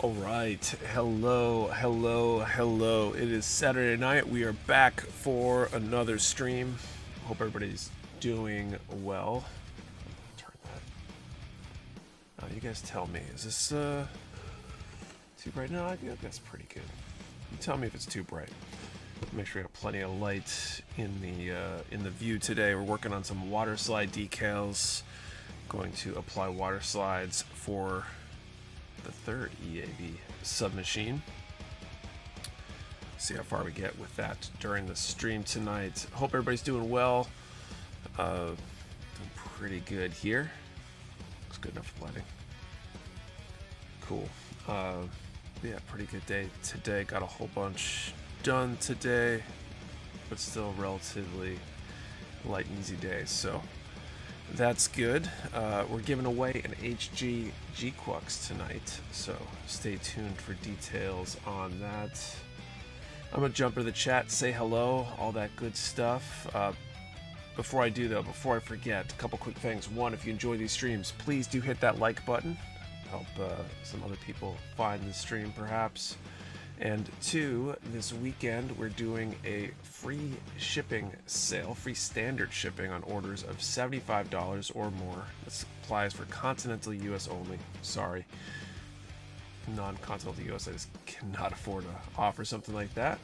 All right, hello. It is Saturday night. We are back for another stream. Hope everybody's doing well. Turn that. You guys tell me. Is this too bright? No, I think that's pretty good. You tell me if it's too bright. Make sure we have plenty of light in the view today. We're working on some Waterslide decals. Going to apply water slides for the third EAV submachine. See how far we get with that during the stream tonight. Hope everybody's doing well. Doing pretty good here. Looks good enough for lighting. Cool. Yeah, pretty good day today. Got a whole bunch done today, but still relatively light and easy day. So that's good. We're giving away an HG GQuuuuuX tonight, so stay tuned for details on that. I'm going to jump into the chat, say hello, all that good stuff. Before I do, though, before I forget, a couple quick things. One, if you enjoy these streams, please do hit that like button. Help some other people find the stream, perhaps. And two, this weekend we're doing a free shipping sale, free standard shipping on orders of $75 or more. This applies for continental US only. Sorry, non-continental US, I just cannot afford to offer something like that.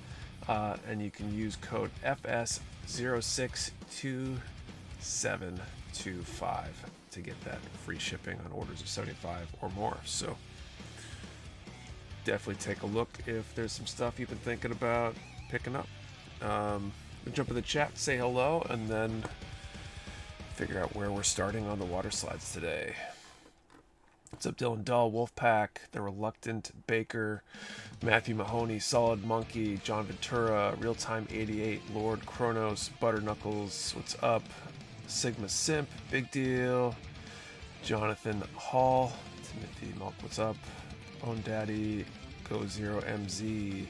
And you can use code FS062725 to get that free shipping on orders of 75 or more. So definitely take a look if there's some stuff you've been thinking about picking up. We'll jump in the chat, say hello, and then figure out where we're starting on the water slides today. What's up, Dylan Dull, Wolfpack, The Reluctant Baker, Matthew Mahoney, Solid Monkey, John Ventura, Realtime 88, Lord Kronos, Butterknuckles, what's up? Sigma Simp, Big Deal, Jonathan Hall, Timothy Mulk, what's up? Own Daddy, Go Zero MZ,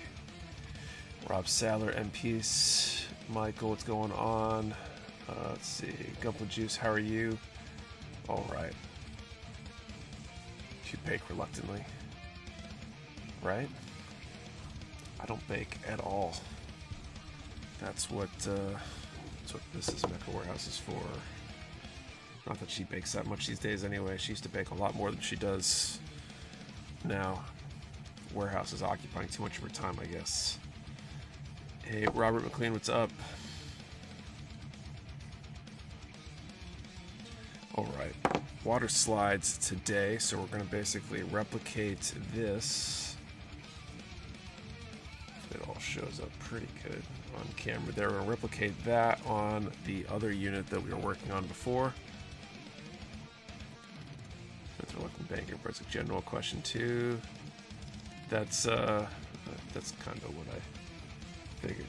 Rob Sadler, M Peace, Michael, what's going on? Let's see, Gumple Juice, how are you? All right. You bake reluctantly, right? I don't bake at all. That's what this is Mecha Warehouse is for. Not that she bakes that much these days anyway. She used to bake a lot more than she does now. Warehouse is occupying too much of her time, I guess. Hey, Robert McLean, what's up? All right, water slides today. So we're going to basically replicate this. It all shows up pretty good on camera there. We're going to replicate that on the other unit that we were working on before. That's Reluctant Banker, but it's a general question too. That's kind of what I figured.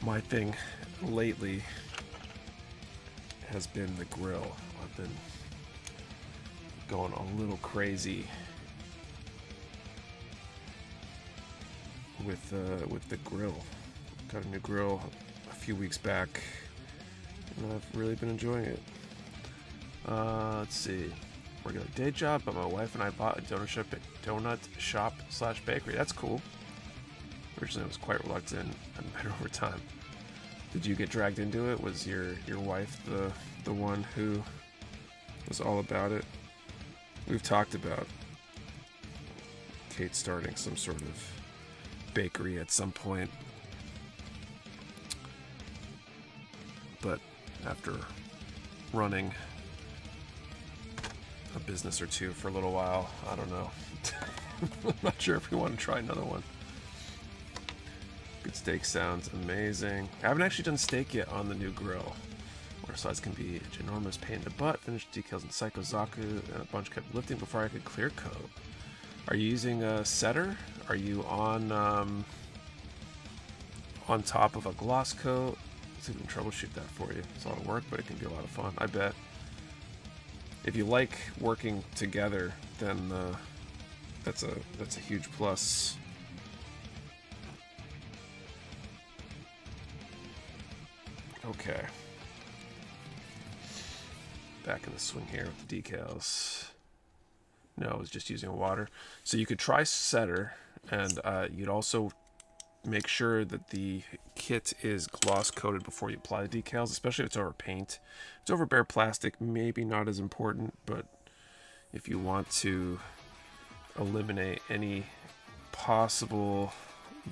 My thing lately has been the grill. I've been going a little crazy with the grill. Got a new grill a few weeks back, and I've really been enjoying it. Let's see. Regular day job, but my wife and I bought a donut shop / bakery. That's cool. Originally I was quite reluctant. I met her over time. Did you get dragged into it? Was your wife the one who was all about it? We've talked about Kate starting some sort of bakery at some point, but after running a business or two for a little while, I don't know. I'm not sure if we want to try another one. Good steak sounds amazing. I haven't actually done steak yet on the new grill. Water slides can be a ginormous pain in the butt. Finished decals in Psycho Zaku, and a bunch kept lifting before I could clear coat. Are you using a setter? Are you on top of a gloss coat? Let's see if we can troubleshoot that for you. It's a lot of work, but it can be a lot of fun, I bet. If you like working together, then that's a huge plus. Okay. Back in the swing here with the decals. No, it was just using water. So you could try setter, and you'd also make sure that the kit is gloss coated before you apply the decals, especially if it's over paint. If it's over bare plastic, maybe not as important, but if you want to eliminate any possible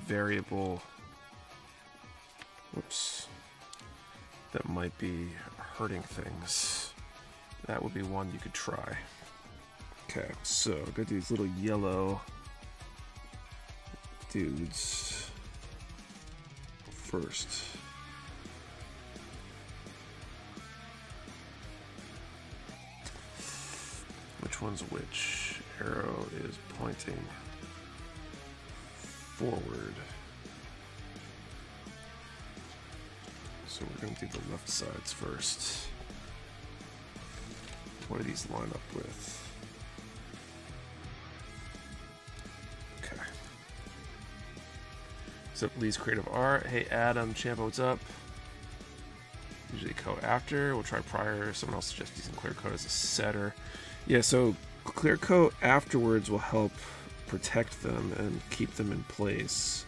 variable, whoops, that might be hurting things, that would be one you could try. Okay, so got these little yellow dudes first. Which one's which? Arrow is pointing forward. So we're going to do the left sides first. What do these line up with? Okay. So Lee's Creative Art. Hey Adam, Champa, what's up? Usually coat after. We'll try prior. Someone else suggests using clear coat as a setter. Yeah, so clear coat afterwards will help protect them and keep them in place.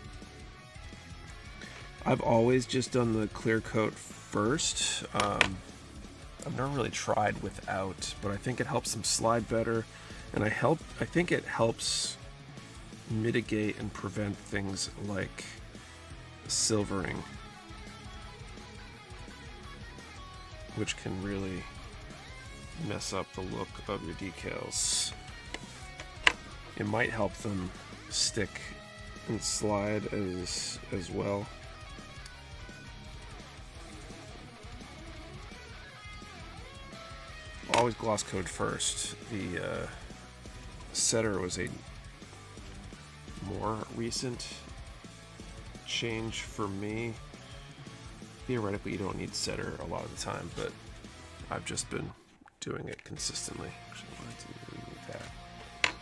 I've always just done the clear coat first. I've never really tried without, but I think it helps them slide better, and I think it helps mitigate and prevent things like silvering, which can really mess up the look of your decals. It might help them stick and slide as well. Always gloss coat first. The setter was a more recent change for me. Theoretically, you don't need setter a lot of the time, but I've just been doing it consistently. Actually, I want to do that.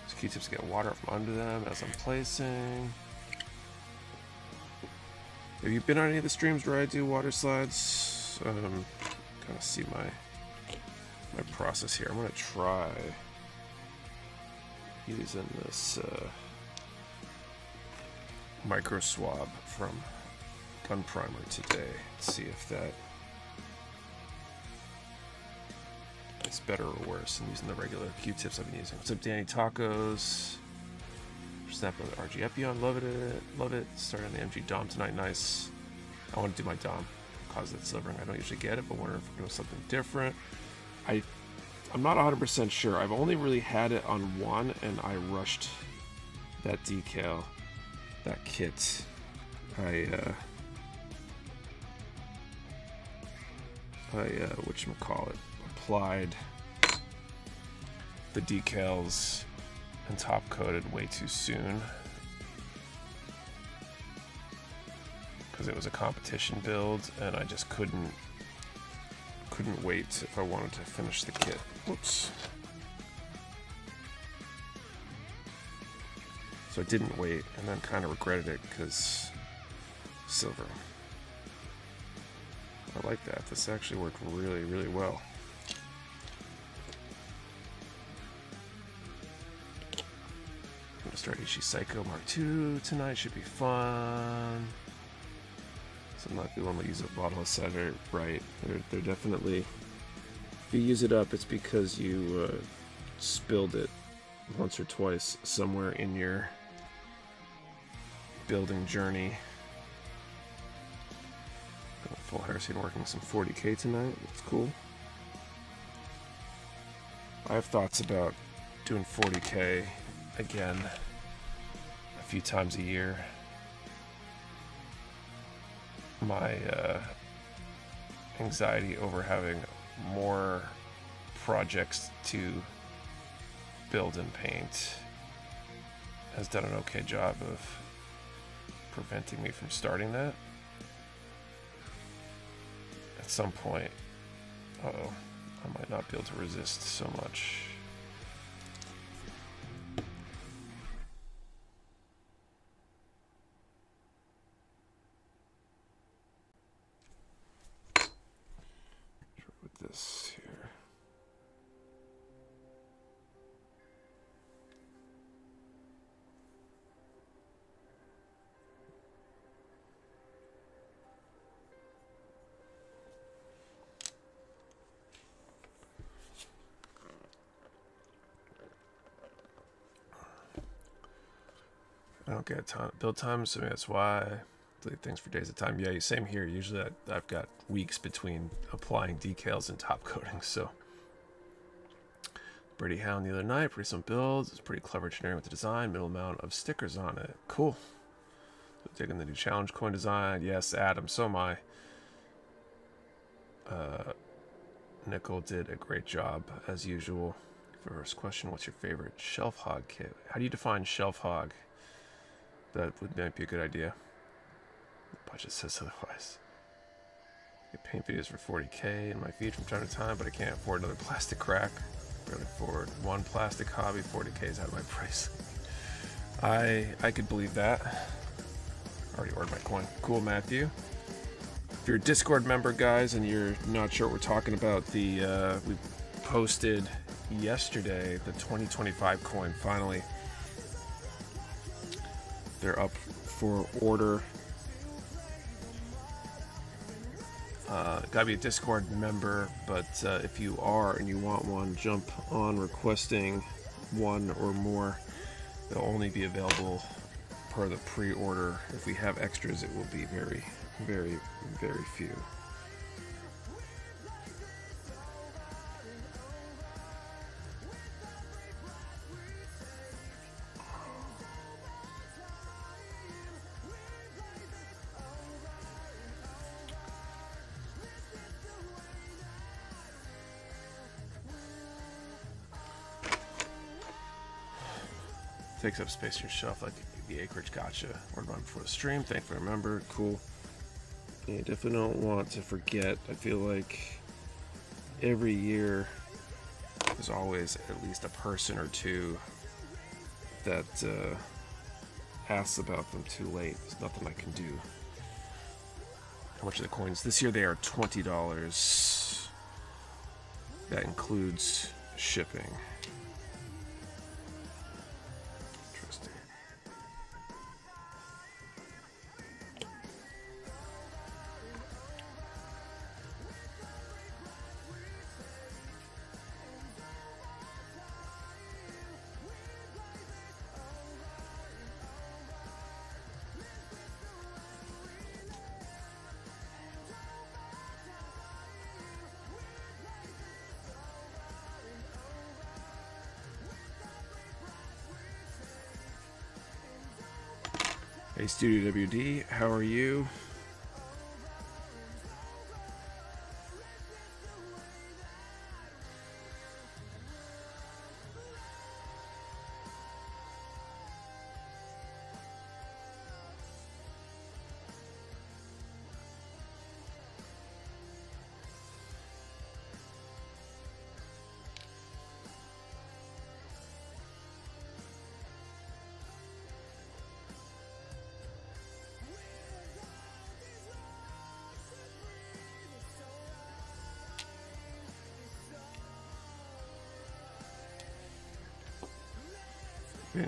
So Q-tips get water from under them as I'm placing. Have you been on any of the streams where I do water slides? Kind of see my process here. I'm gonna try using this micro swab from Gun Primer today. Let's see if that is better or worse than using the regular Q-tips I've been using. What's up, Danny Tacos? Snapping with RG Epion, love it. Starting the MG Dom tonight, nice. I want to do my Dom. Cause that silvering. I don't usually get it, but wonder if we're doing something different. I'm not 100% sure. I've only really had it on one, and I rushed that decal, that kit. Whatchamacallit, applied the decals and top coated way too soon. Because it was a competition build, and I just couldn't wait if I wanted to finish the kit. Whoops. So I didn't wait, and then kind of regretted it because silver. I like that. This actually worked really, really well. I'm gonna start Ishi Psycho Mark II tonight. Should be fun. So not the one that use a bottle of setter, right? They're definitely. If you use it up, it's because you spilled it once or twice somewhere in your building journey. Full Harrison working some 40K tonight. That's cool. I have thoughts about doing 40K again a few times a year. My anxiety over having more projects to build and paint has done an okay job of preventing me from starting that. At some point, I might not be able to resist so much. With this here. I don't get a ton of build time, so that's why I delete things for days at a time. Yeah, same here. Usually I've got weeks between applying decals and top coating, so. Brady Hound the other night, pretty some builds. It's pretty clever engineering with the design, minimal amount of stickers on it. Cool. So digging the new challenge coin design. Yes, Adam, so am I. Nickel did a great job, as usual. First question, what's your favorite shelf hog kit? How do you define shelf hog? That might be a good idea. The budget says otherwise. I paint videos for 40K in my feed from time to time, but I can't afford another plastic crack. Really afford one plastic hobby. 40K is out of my price. I could believe that. Already ordered my coin. Cool, Matthew. If you're a Discord member, guys, and you're not sure what we're talking about, we posted yesterday the 2025 coin. Finally, they're up for order. Gotta be a Discord member, but if you are and you want one, jump on requesting one or more. They'll only be available per the pre-order. If we have extras, it will be very, very, very few. Takes up space in your shelf like the acreage. Gotcha. Ordered one before the stream. Thankfully remembered. Cool. Yeah, definitely don't want to forget. I feel like every year there's always at least a person or two that asks about them too late. There's nothing I can do. How much are the coins? This year they are $20. That includes shipping. Hey Studio WD, how are you?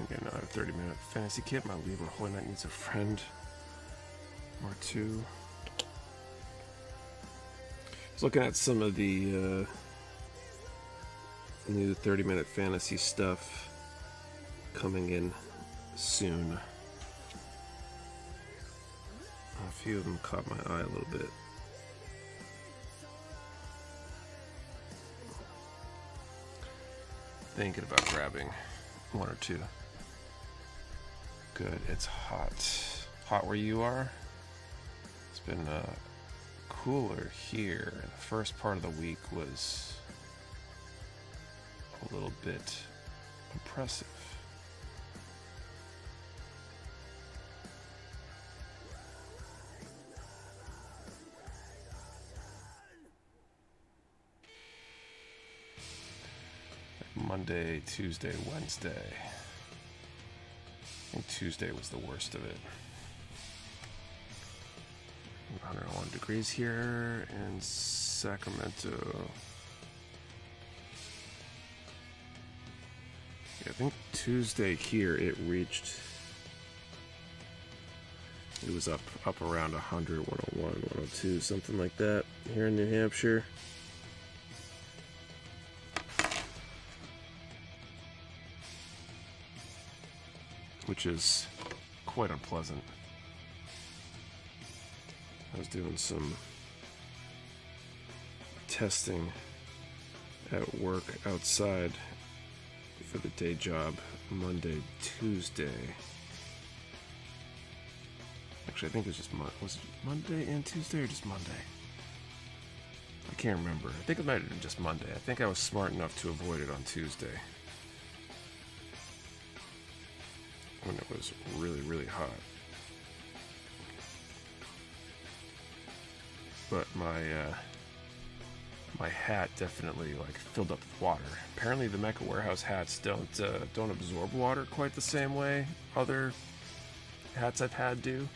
Get another 30-minute fantasy kit. My Libra Holy Knight needs a friend or two. I was looking at some of the new 30-minute fantasy stuff coming in soon. A few of them caught my eye a little bit. Thinking about grabbing one or two. Good, it's hot. Hot where you are? It's been cooler here. The first part of the week was a little bit oppressive. Monday, Tuesday, Wednesday. I think Tuesday was the worst of it. 101 degrees here in Sacramento. Yeah, I think Tuesday here it was up around 100, 101, 102, something like that here in New Hampshire. Which is quite unpleasant. I was doing some testing at work outside for the day job Monday, Tuesday. Actually, I think it was just was it Monday and Tuesday or just Monday? I can't remember. I think it might have been just Monday. I think I was smart enough to avoid it on Tuesday when it was really, really hot. But my hat definitely like filled up with water. Apparently, the Mecha Warehouse hats don't absorb water quite the same way other hats I've had do.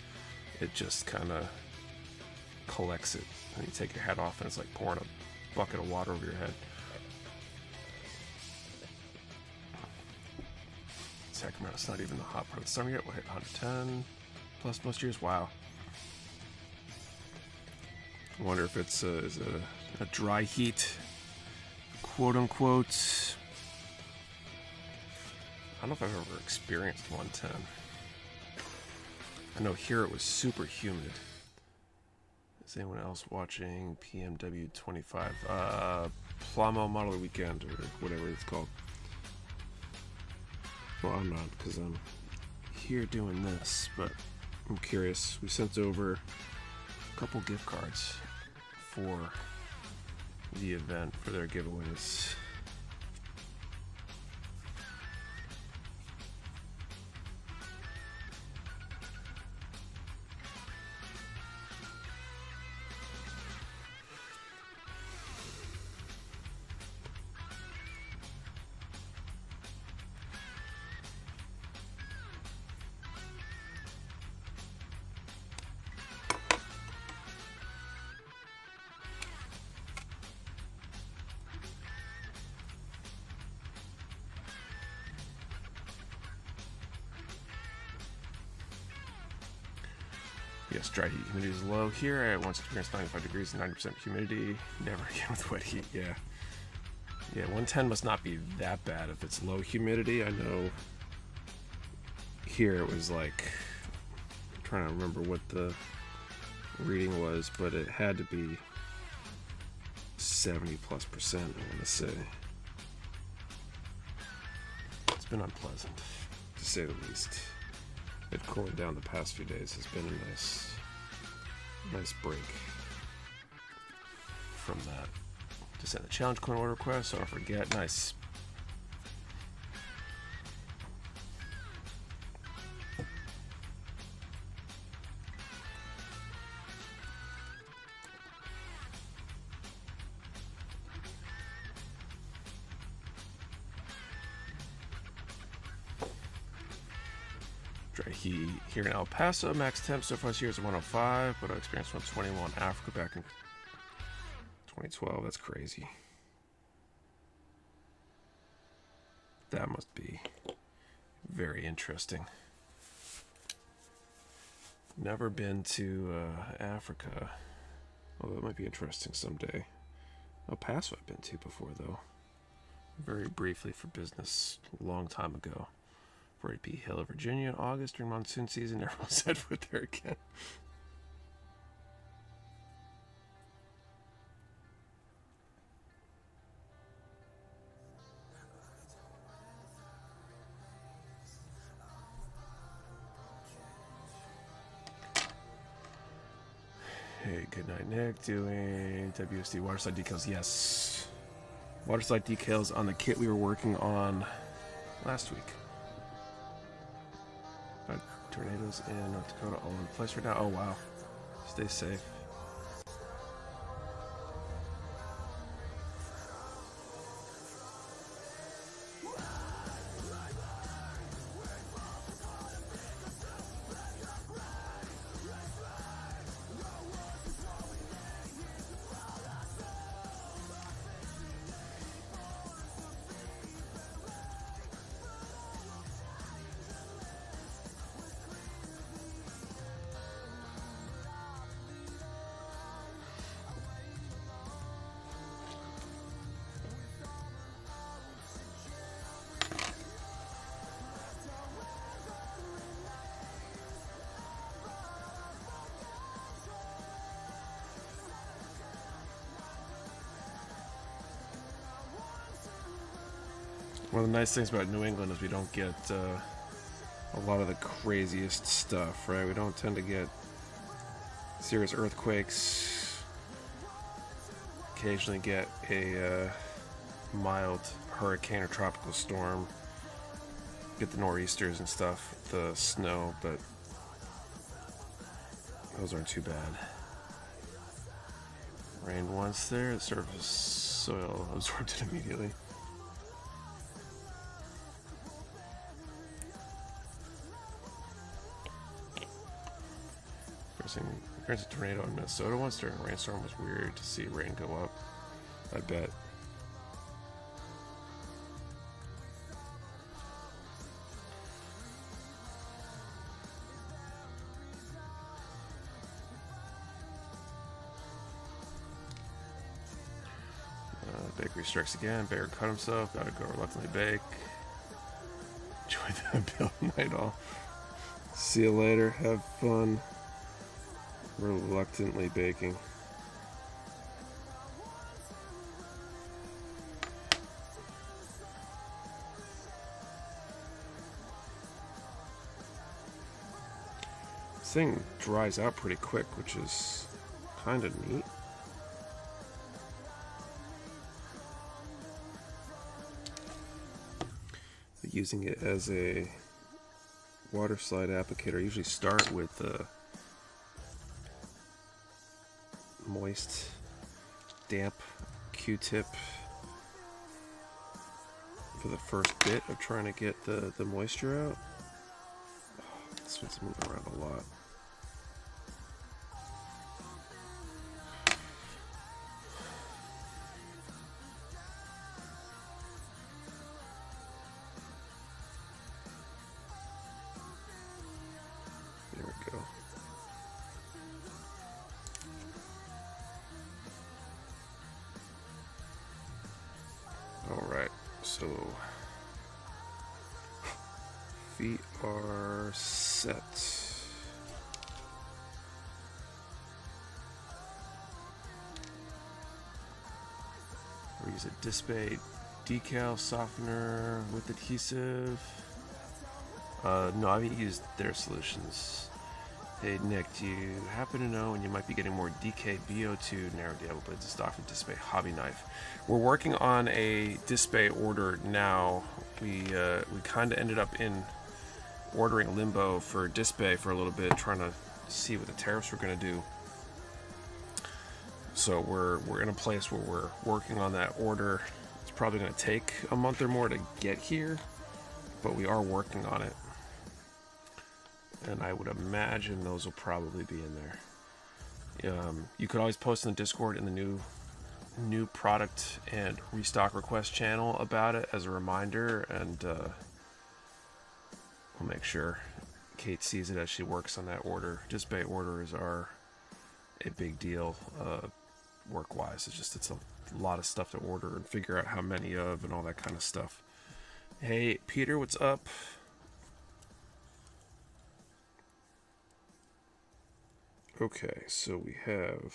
It just kind of collects it. And you take your hat off, and it's like pouring a bucket of water over your head. Sacramento, it's not even the hot part of the summer yet. We'll hit 110 plus most years. Wow. I wonder if it's a dry heat, quote unquote. I don't know if I've ever experienced 110. I know here it was super humid. Is anyone else watching PMW 25? Plamo Model Weekend, or whatever it's called. Well, I'm not, because I'm here doing this, but I'm curious. We sent over a couple gift cards for the event, for their giveaways. Yes, dry heat. Humidity is low here. I once experienced 95 degrees and 90% humidity. Never again with wet heat. Yeah. Yeah, 110 must not be that bad if it's low humidity. I know here it was like, I'm trying to remember what the reading was, but it had to be 70+%, I want to say. It's been unpleasant, to say the least. It cooling down the past few days has been a nice break from that. Just send the challenge coin order request, so I don't forget. Nice. Dry heat here in El Paso. Max temp so far this year is 105, but I experienced 121 in Africa back in 2012. That's crazy. That must be very interesting. Never been to Africa. Although it might be interesting someday. El Paso I've been to before, though. Very briefly for business a long time ago. For AP Hill, Virginia in August during monsoon season. Never set foot there again. Hey, good night, Nick. Doing WSD Waterslide decals. Yes. Waterslide decals on the kit we were working on last week. Tornadoes in North Dakota all in place right now. Oh, wow. Stay safe. One of the nice things about New England is we don't get a lot of the craziest stuff, right? We don't tend to get serious earthquakes. Occasionally get a mild hurricane or tropical storm. Get the nor'easters and stuff, the snow, but those aren't too bad. Rained once there, the surface soil absorbed it immediately. Experienced a tornado in Minnesota once during a rainstorm. Was weird to see rain go up. I bet. Bakery strikes again. Baker cut himself. Gotta go reluctantly bake. Enjoy the bill night all. See you later. Have fun. Reluctantly baking. This thing dries out pretty quick, which is kind of neat. Using it as a Waterslide applicator, I usually start with a moist, damp Q-tip for the first bit of trying to get the moisture out. Oh, this one's moving around a lot. So feet are set. We use a Display decal softener with adhesive. No, I haven't used their solutions. Hey Nick, do you happen to know when you might be getting more DKBO2 narrow diameter blades in stock from Display Hobby Knife? We're working on a Display order now. We kind of ended up in ordering limbo for Display for a little bit, trying to see what the tariffs were going to do. So we're in a place where we're working on that order. It's probably going to take a month or more to get here, but we are working on it. And I would imagine those will probably be in there. You could always post in the Discord in the new product and restock request channel about it as a reminder, and we'll make sure Kate sees it as she works on that order. Display orders are a big deal work-wise. It's a lot of stuff to order and figure out how many of and all that kind of stuff. Hey Peter, what's up? Okay, so we have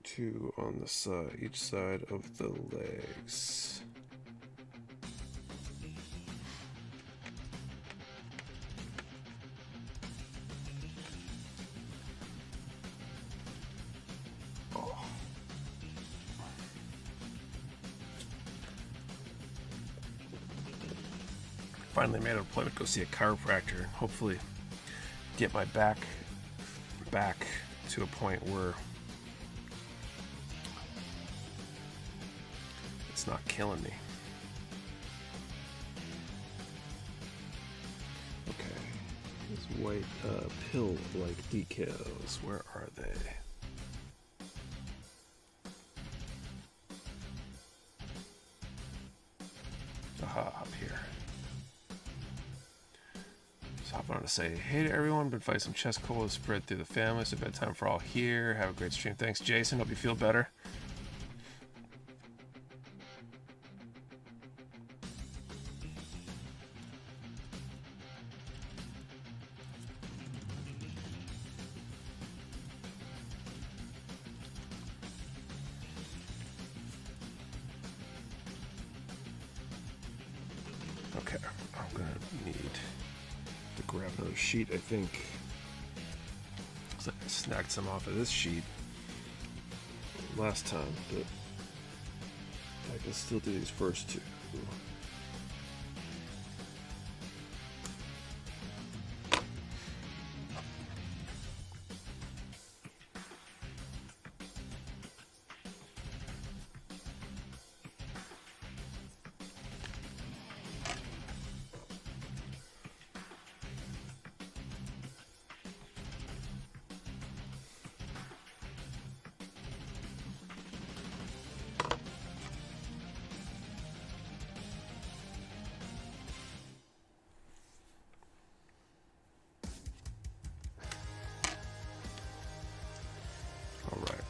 2 on the side, each side of the legs. Oh. Finally made an appointment to go see a chiropractor and hopefully get my back to a point where it's not killing me. Okay, these white pill-like decals, where are they? Aha, up here. Hop on to say hey to everyone. Been fighting some chest cold spread through the family, so bedtime for all here. Have a great stream. Thanks, Jason. Hope you feel better. Okay, I'm gonna need to grab another sheet, I think. Looks like I snagged some off of this sheet last time, but I can still do these first two.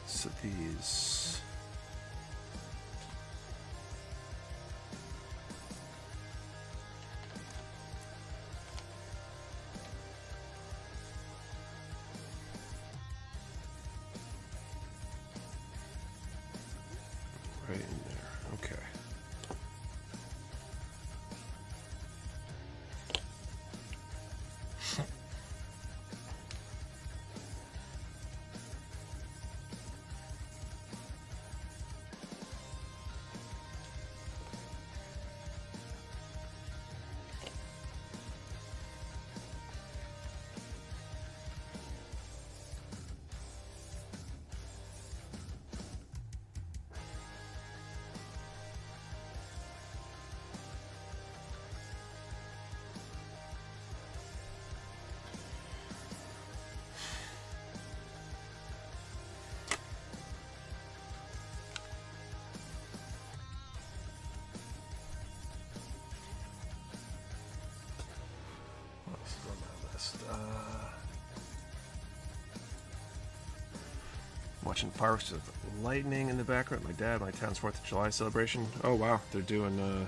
So these right in there. Okay. Watching fireworks with lightning in the background. My dad, my town's 4th of July celebration. Oh wow, they're doing the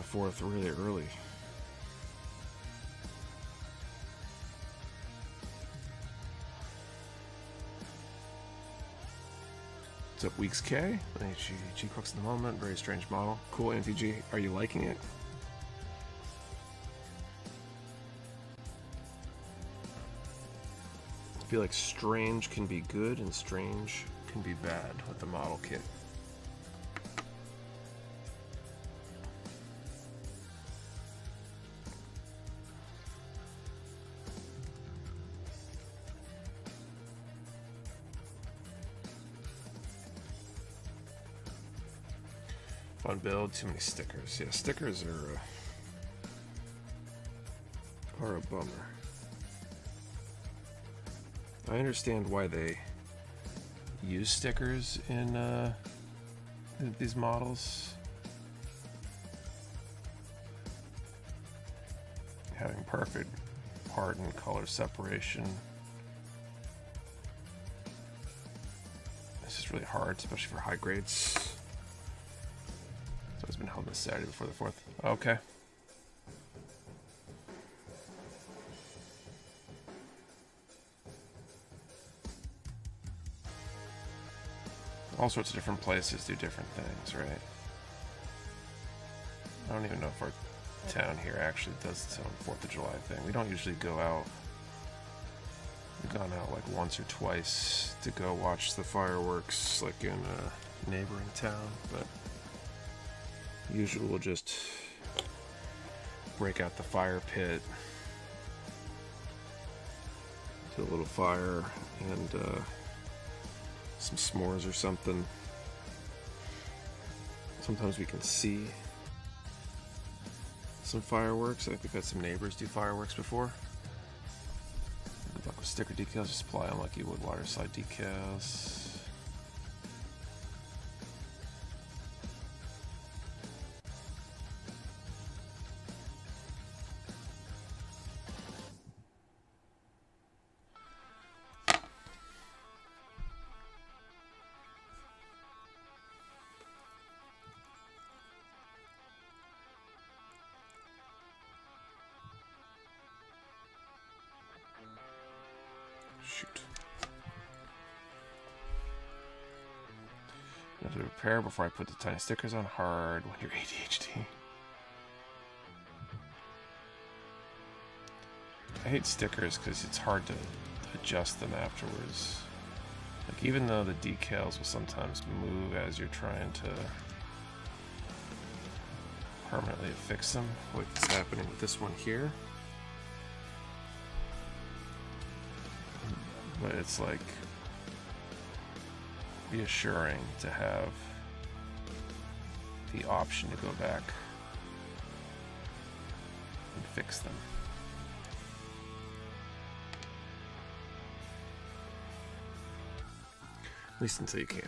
4th really early. What's up, Weeks K? HG GQuuuuuuX in the moment. Very strange model. Cool, MTG. Are you liking it? I feel like strange can be good and strange can be bad with the model kit. Fun build, too many stickers. Yeah, stickers are a bummer. I understand why they use stickers in these models. Having perfect part and color separation. This is really hard, especially for high grades. So it's been held this Saturday before the 4th. Okay. All sorts of different places do different things, right? I don't even know if our town here actually does its own 4th of July thing. We don't usually go out. We've gone out like once or twice to go watch the fireworks like in a neighboring town, but usually we'll just break out the fire pit, do a little fire, and some s'mores or something. Sometimes we can see some fireworks. I think we've had some neighbors do fireworks before. Good luck with sticker decals. Just apply unlucky wood Waterslide decals. Shoot. I have to prepare before I put the tiny stickers on hard when you're ADHD. I hate stickers because it's hard to adjust them afterwards. Like, even though the decals will sometimes move as you're trying to permanently affix them, like it's happening with this one here. But it's like reassuring to have the option to go back and fix them. At least until you can't.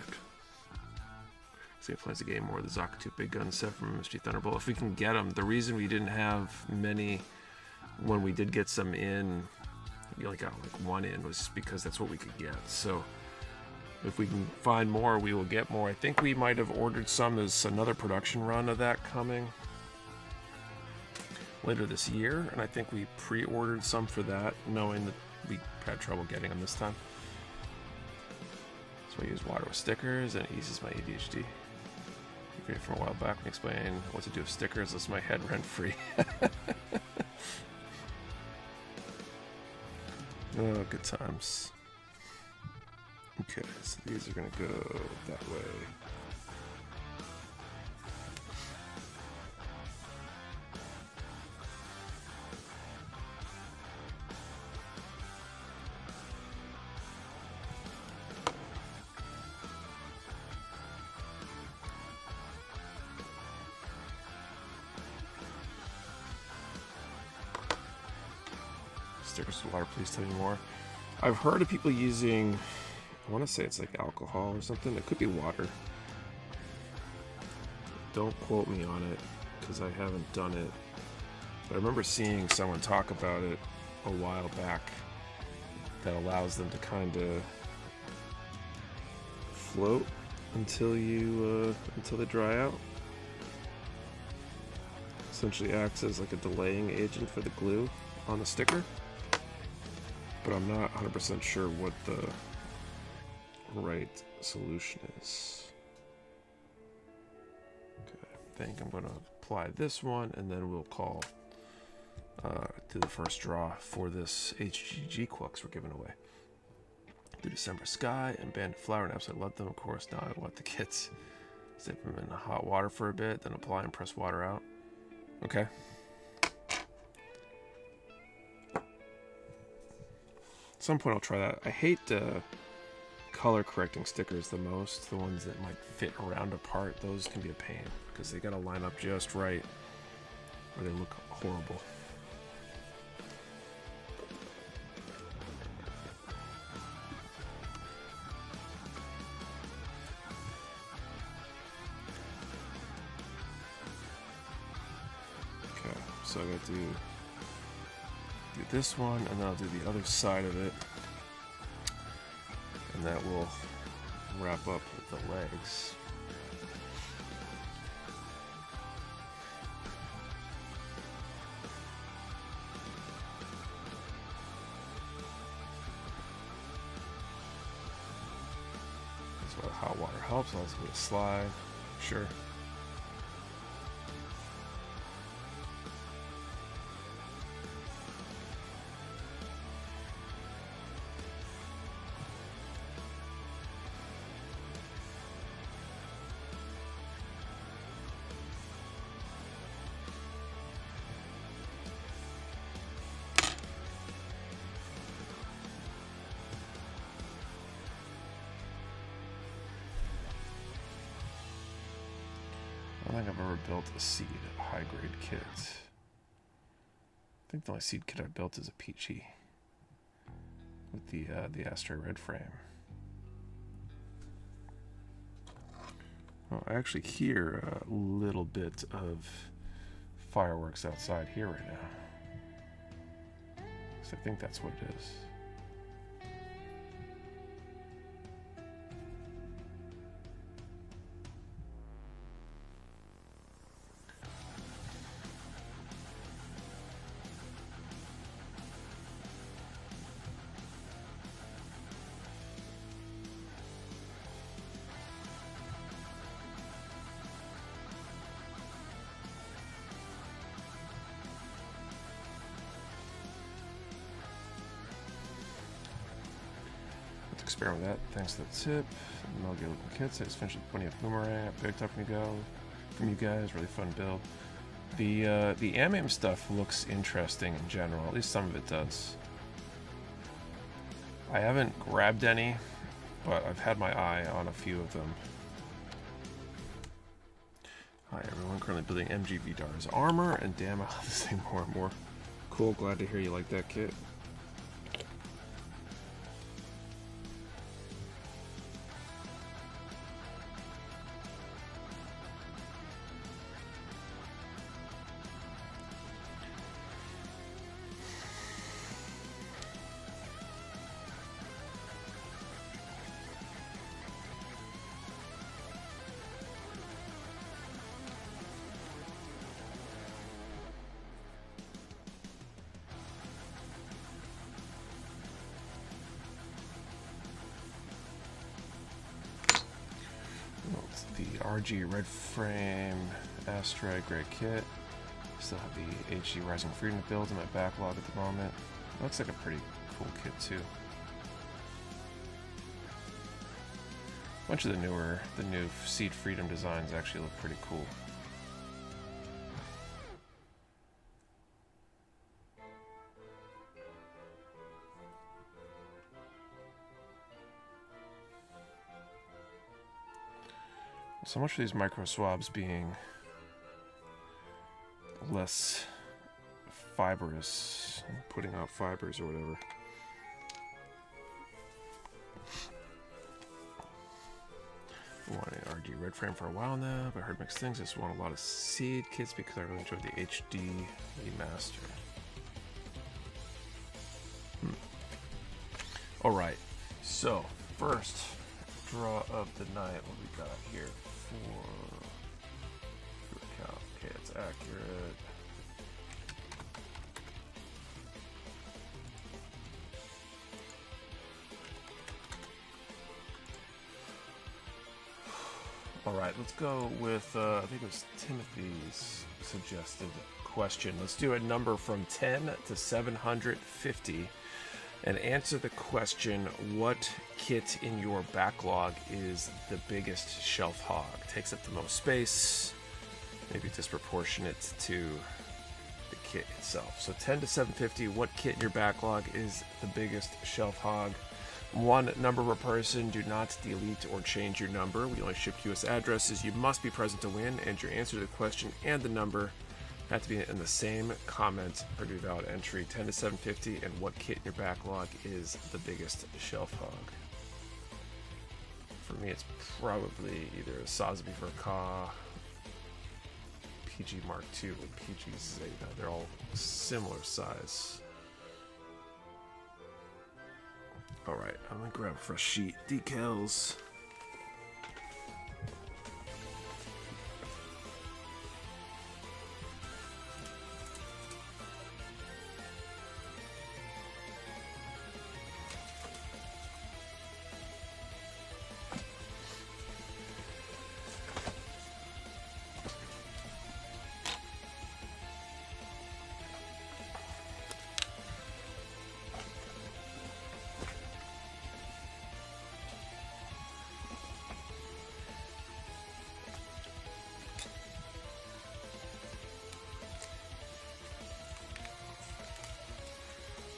So he plays the game more, the Zakatu big gun set from Mystery Thunderbolt. If we can get them, the reason we didn't have many when we did get some in, we only got like one in, was just because that's what we could get. So if we can find more, we will get more. I think we might have ordered some. There's another production run of that coming later this year, and I think we pre-ordered some for that, knowing that we had trouble getting them this time. So I use water with stickers, and it eases my ADHD. Great from a while back when you explain what to do with stickers. That's my head rent-free. Oh, good times. Okay, so these are gonna go that way. Stickers with water, please tell me more. I've heard of people using, I want to say it's like alcohol or something. It could be water. Don't quote me on it because I haven't done it. But I remember seeing someone talk about it a while back that allows them to kind of float until they dry out. Essentially acts as like a delaying agent for the glue on the sticker. But I'm not 100% sure what the right solution is. Okay, I think I'm going to apply this one, and then we'll call to the first draw for this HG GQuuuuuX we're giving away. The December Sky and Banded Flower Naps. I love them, of course. Now I want the kits. Dip them in hot water for a bit, then apply and press water out. Okay. At some point I'll try that. I hate color correcting stickers the most. The ones that might fit around a part. Those can be a pain because they gotta line up just right or they look horrible. Okay, so I gotta do this one, and then I'll do the other side of it, and that will wrap up with the legs. That's why hot water helps. I'll just a slide, sure. I don't think I've ever built a seed high-grade kit. I think the only seed kit I built is a Peachy with the Astray Red frame. Oh, I actually hear a little bit of fireworks outside here right now. So I think that's what it is. experiment with that. Thanks for the tip. Mogi looking kits. I just finished with 20 of Boomerang. Big talk from you guys. Really fun build. The AMAIM stuff looks interesting in general. At least some of it does. I haven't grabbed any, but I've had my eye on a few of them. Hi everyone, currently building MG Vidar's armor, and damn, I love this thing more and more. Cool, glad to hear you like that kit. The RG Red Frame Asteroid Great Kit. Still have the HG Rising Freedom build in my backlog at the moment. Looks like a pretty cool kit too. A bunch of the new Seed Freedom designs actually look pretty cool. So much for these micro swabs being less fibrous, putting out fibers or whatever. I wanted an RG Red Frame for a while now, but I heard mixed things. I just want a lot of seed kits because I really enjoyed the HD remaster. Alright, so first draw of the night, what we got here for count. Okay, it's accurate. Alright, let's go with, I think it was Timothy's suggested question. Let's do a number from 10 to 750 and answer the question, what kit in your backlog is the biggest shelf hog? Takes up the most space, maybe disproportionate to the kit itself. So 10 to 750, what kit in your backlog is the biggest shelf hog? One number per person. Do not delete or change your number. We only ship US addresses. You must be present to win, and your answer to the question and the number have to be in the same comment or do valid entry. 10 to 750, and what kit in your backlog is the biggest shelf hog? For me, it's probably either a Sosby for Ka, PG Mark II, or PG Zeta. They're all similar size. Alright, I'm gonna grab a fresh sheet. Decals.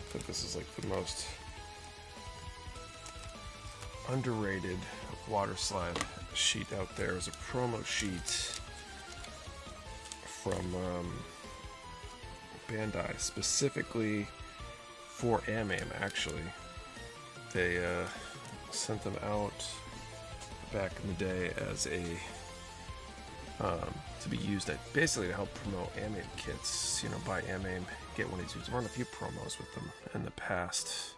I think this is like the most underrated Waterslide sheet out there. Is a promo sheet from Bandai, specifically for AMAIM. Actually, they sent them out back in the day as a to be used basically to help promote AMAIM kits. You know, buy AMAIM, get one of these. We've run a few promos with them in the past,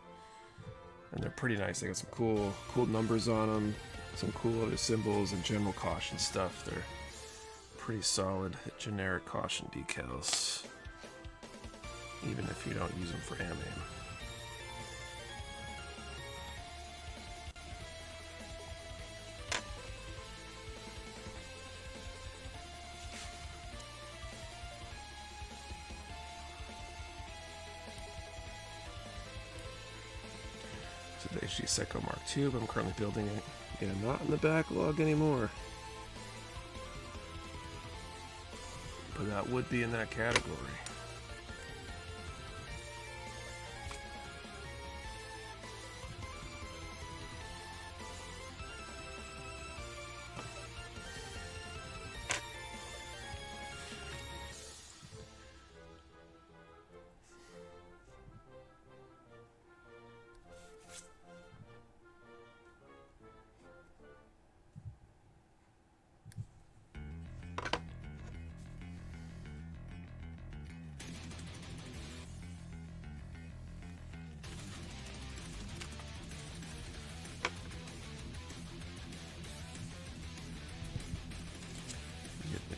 and they're pretty nice. They got some cool numbers on them, some cool other symbols and general caution stuff. They're pretty solid generic caution decals, even if you don't use them for AMAIM. The HG Psycho Mark II, but I'm currently building it. Yeah, not in the backlog anymore. But that would be in that category.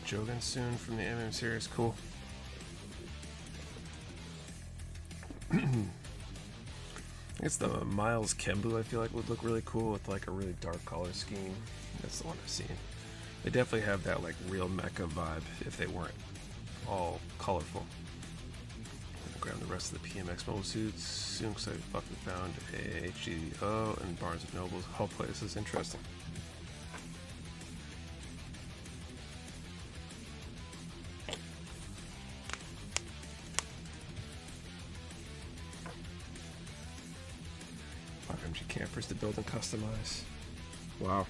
Jogan soon from the MM series, cool. It's the Miles Kembu, I feel like would look really cool with like a really dark color scheme. That's the one I've seen. They definitely have that like real mecha vibe if they weren't all colorful. I'm gonna grab the rest of the PMX mobile suits soon because I fucking found a HGO and Barnes & Noble's whole place. Is interesting. HG campers to build and customize. Wow.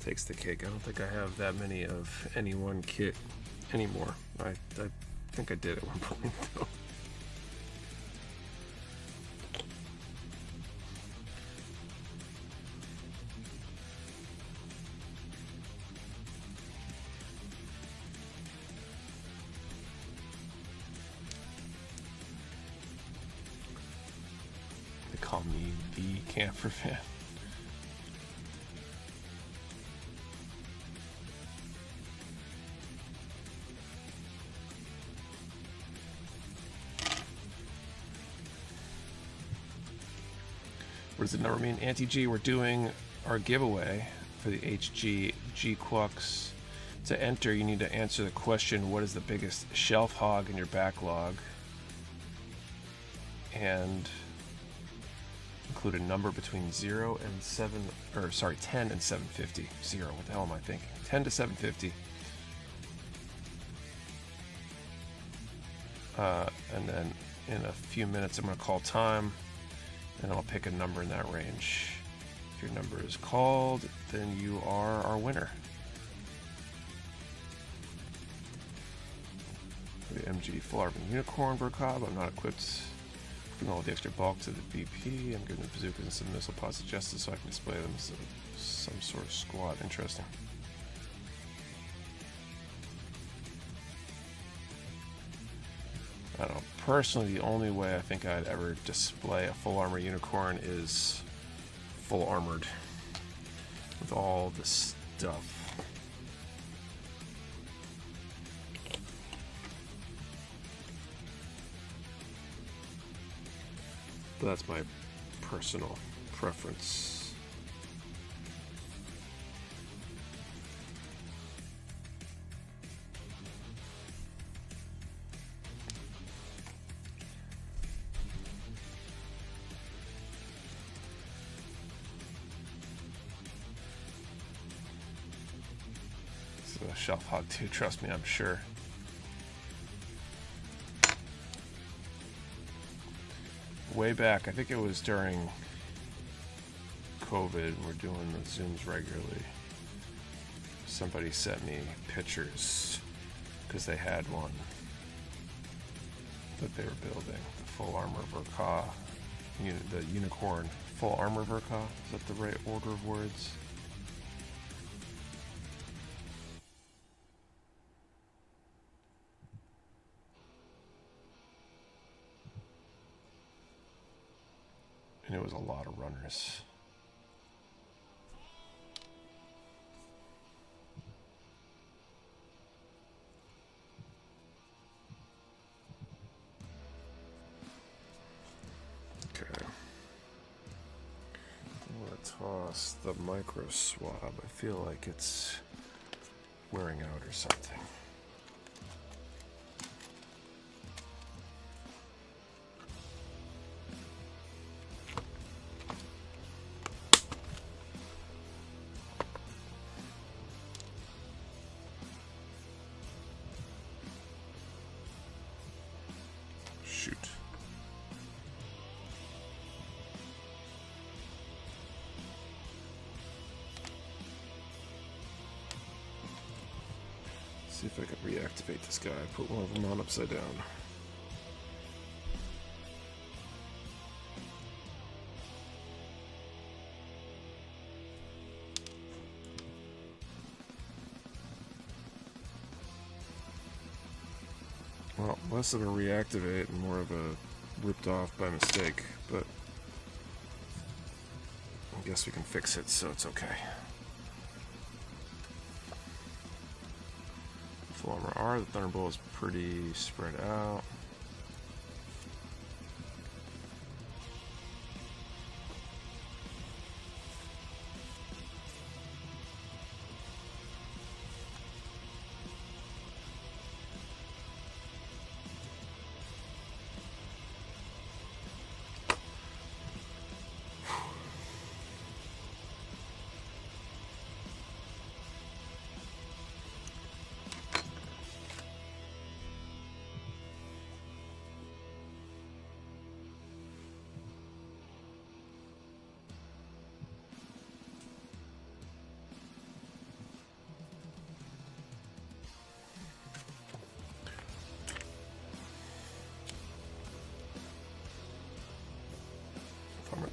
Takes the cake. I don't think I have that many of any one kit anymore. I think I did at one point though. Call me the camper fan. What does the number mean? Anti-G, we're doing our giveaway for the HG GQuuuuuX. To enter, you need to answer the question, what is the biggest shelf hog in your backlog? And include a number between 0 and 7, or sorry, 10 and 750. 0, what the hell am I thinking? 10 to 750. And then in a few minutes I'm going to call time, and I'll pick a number in that range. If your number is called, then you are our winner. For the MG Full Armor Unicorn Vercob, I'm not equipped. All the extra bulk to the BP. I'm giving the bazookas and some missile pods to Justice so I can display them as some sort of squad. Interesting. I don't know. Personally, the only way I think I'd ever display a full armor unicorn is full armored with all the stuff. But that's my personal preference. This is a shelf hog too, trust me, I'm sure. Way back, I think it was during COVID, we're doing the Zooms regularly. Somebody sent me pictures because they had one that they were building. The full armor Verka, the unicorn full armor Verka. Is that the right order of words? And it was a lot of runners. Okay. I'm gonna toss the micro swab. I feel like it's wearing out or something. shoot. See if I can reactivate this guy. Put one of them on upside down. Well, less of a reactivate and more of a ripped off by mistake, but I guess we can fix it, so it's okay. Full armor R, the Thunderbolt is pretty spread out.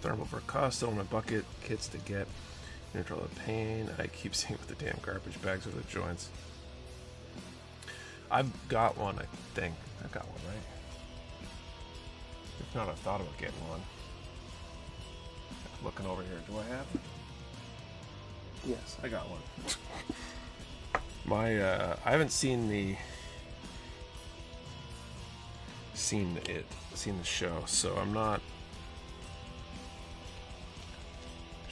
Thermal for cost, on my bucket, kits to get, neutral of pain. I keep seeing with the damn garbage bags with the joints. I've got one, I think. I've got one, right? If not, I thought about getting one. Looking over here, do I have it? Yes, I got one. I haven't seen the show, so I'm not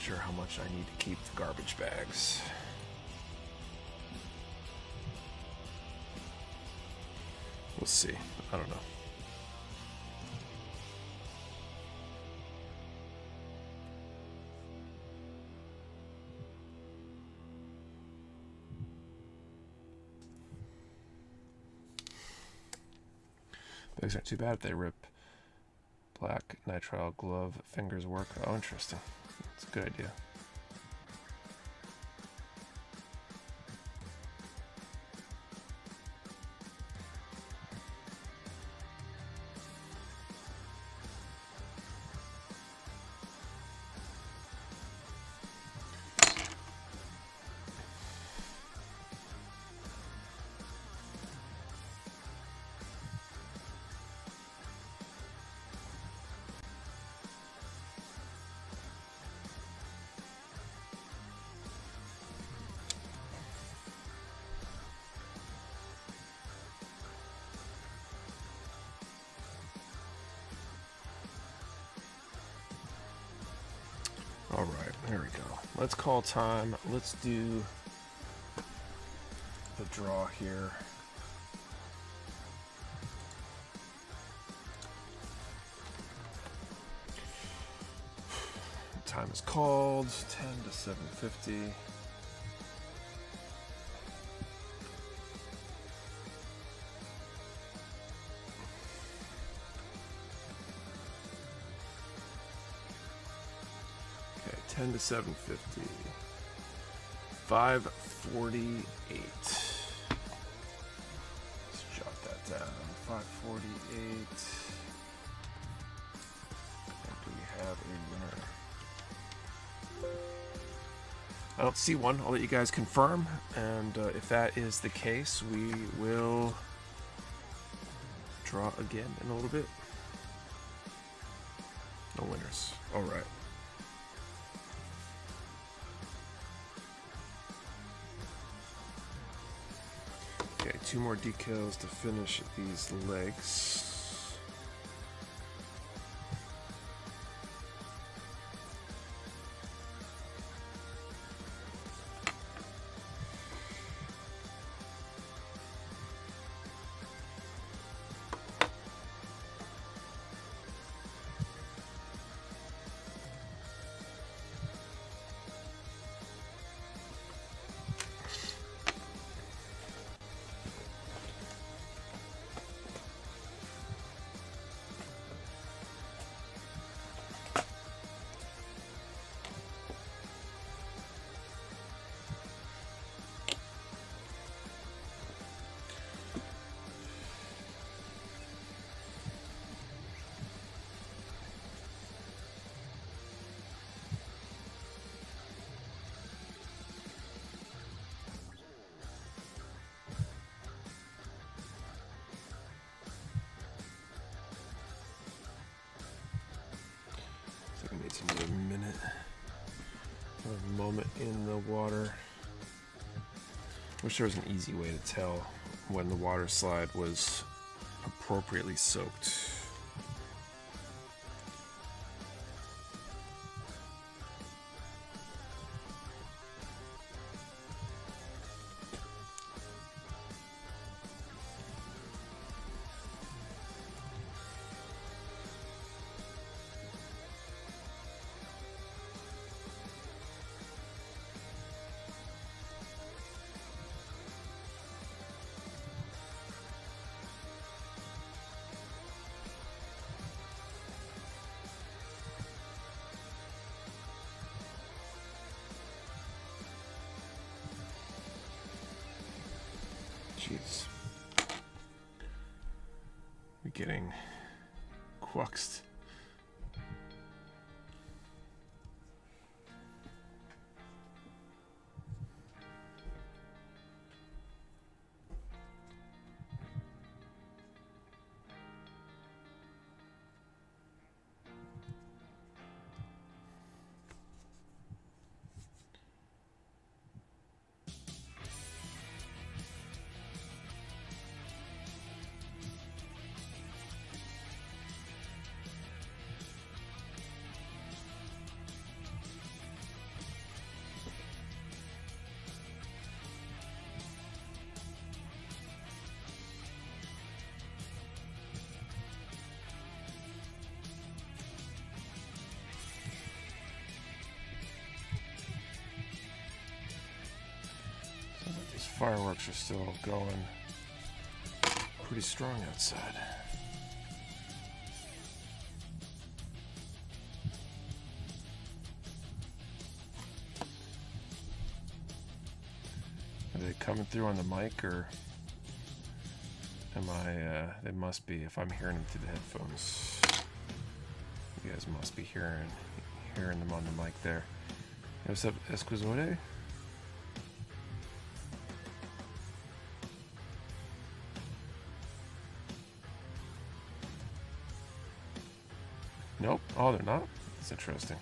sure how much I need to keep the garbage bags. We'll see. I don't know. Bags aren't too bad if they rip. Black nitrile glove fingers work. Oh, interesting. It's a good idea. All right, there we go. Let's call time. Let's do the draw here. Time is called. 10 to 7:50. Okay, 10 to 7:50. 5:48. Let's jot that down. 5:48. And do we have a winner? I don't see one. I'll let you guys confirm, and if that is the case, we will draw again in a little bit. No winners. All right. Okay, 2 more decals to finish these legs. moment in the water. Wish there was an easy way to tell when the water slide was appropriately soaked. Jeez. We're getting quuxed. Fireworks are still going pretty strong outside. Are they coming through on the mic, or am I, they must be, if I'm hearing them through the headphones. You guys must be hearing them on the mic there. Hey, what's up, Esquizode? Nope. Oh, they're not? That's interesting.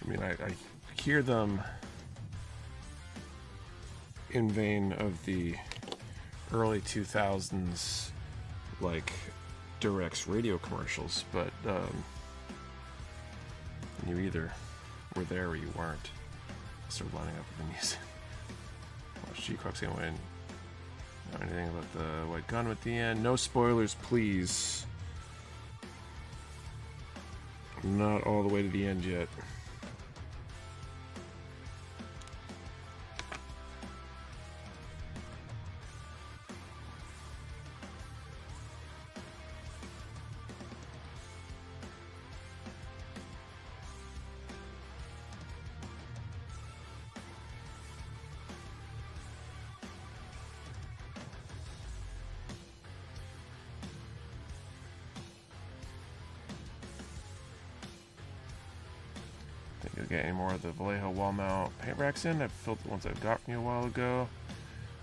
I mean, I hear them in vein of the early 2000s, like, Durex radio commercials, but, you either were there or you weren't. Start lining up with the music. Watch G-QuuuuuuuX gonna win. Know anything about the white gun at the end? No spoilers, please. Not all the way to the end yet. Get any more of the Vallejo wall mount paint racks in. I've filled the ones I've got from you a while ago.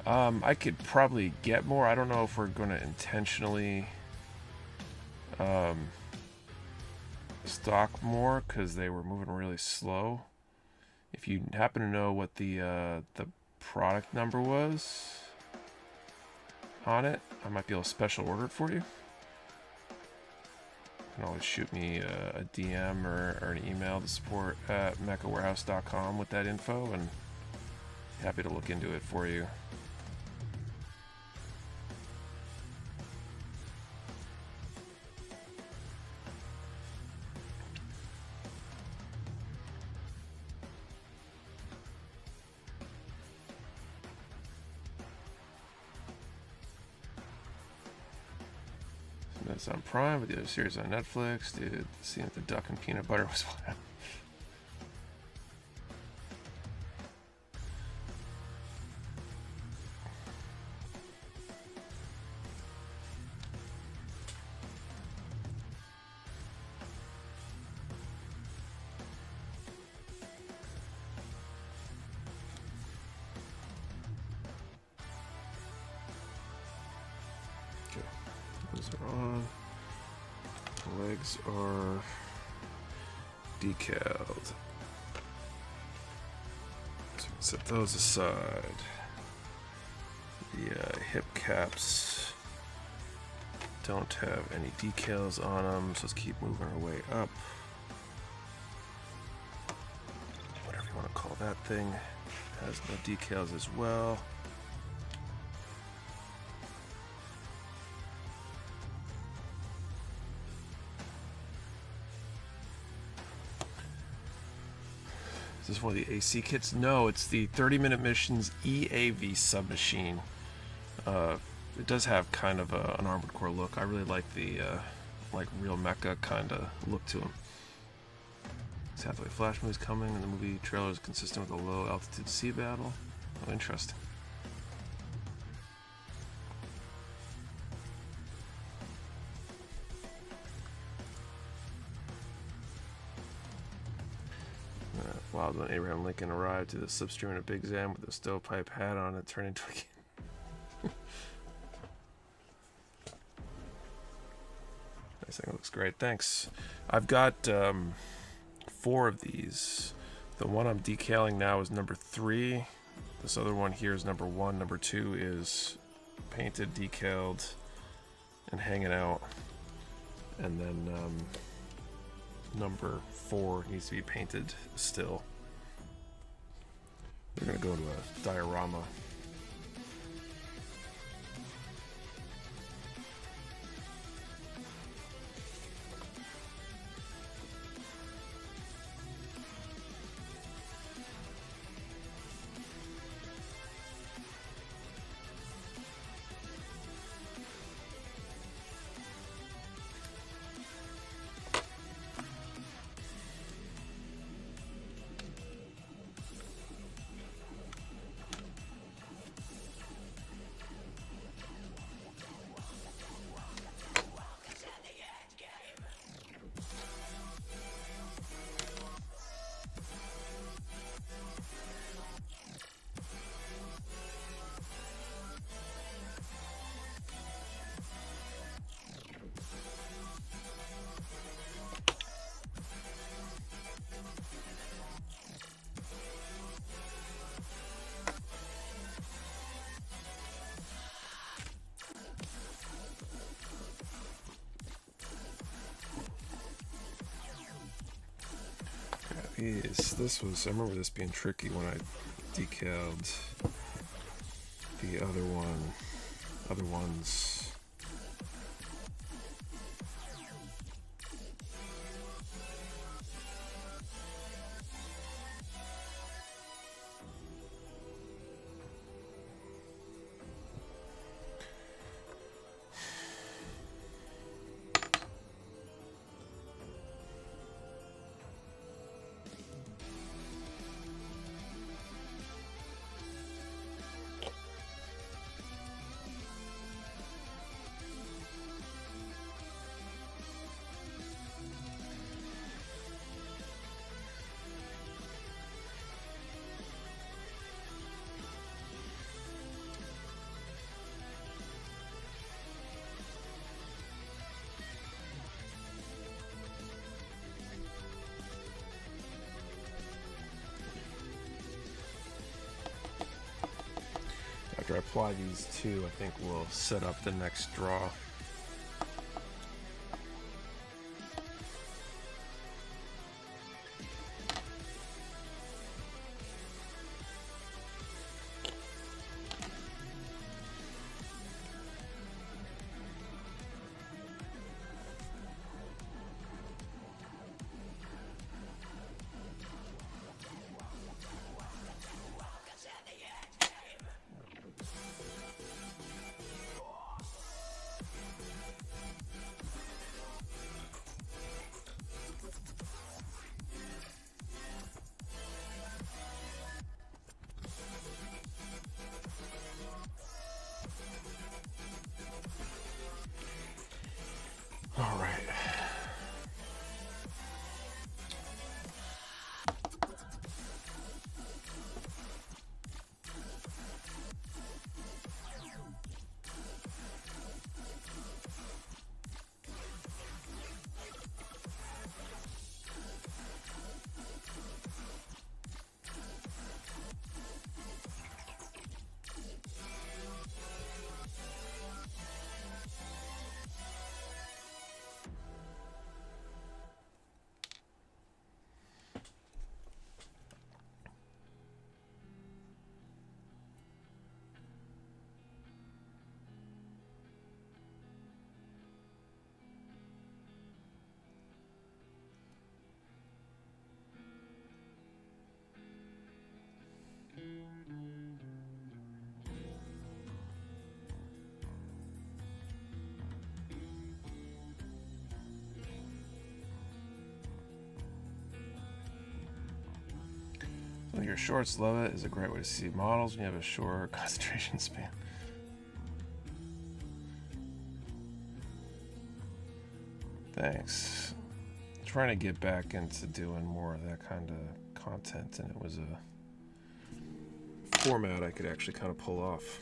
I could probably get more. I don't know if we're going to intentionally stock more because they were moving really slow. If you happen to know what the product number was on it, I might be able to special order it for you. You can always shoot me a DM or an email to support at mechawarehouse.com with that info, and happy to look into it for you. That's on Prime, but the other series on Netflix. Dude, seeing if the duck and peanut butter was wild. Those are on. The legs are decaled. So we can set those aside. The hip caps don't have any decals on them, so let's keep moving our way up. Whatever you want to call that thing. Has no decals as well. Is this one of the AC kits? No, it's the 30-minute missions EAV submachine. It does have kind of an Armored Core look. I really like the like real mecha kind of look to him. This Hathaway Flash movie's coming, and the movie trailer is consistent with a low-altitude sea battle. Oh, interesting. Wild when Abraham Lincoln arrived to the slipstream in a Big Zam with a stovepipe hat on and turned into a kid. Nice thing, looks great. Thanks. I've got 4 of these. The one I'm decaling now is number 3. This other one here is number 1. Number 2 is painted, decaled, and hanging out. And then number 4 needs to be painted still. We're gonna go to a diorama. This was, I remember this being tricky when I decaled the other ones. After I apply these two, I think we'll set up the next draw. Your shorts, love it. Is a great way to see models when you have a short concentration span. Thanks. I'm trying to get back into doing more of that kind of content, and it was a format I could actually kind of pull off.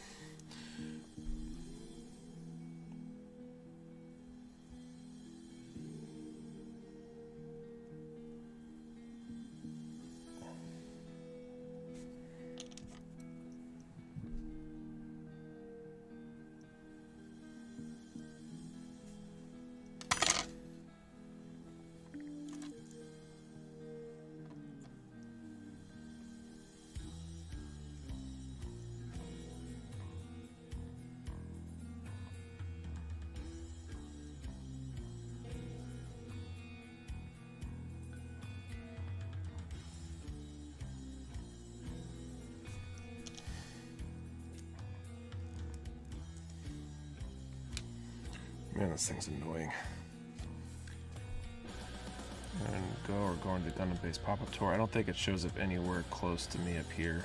Man, this thing's annoying. And go or going to the Gundam Base pop-up tour. I don't think it shows up anywhere close to me up here.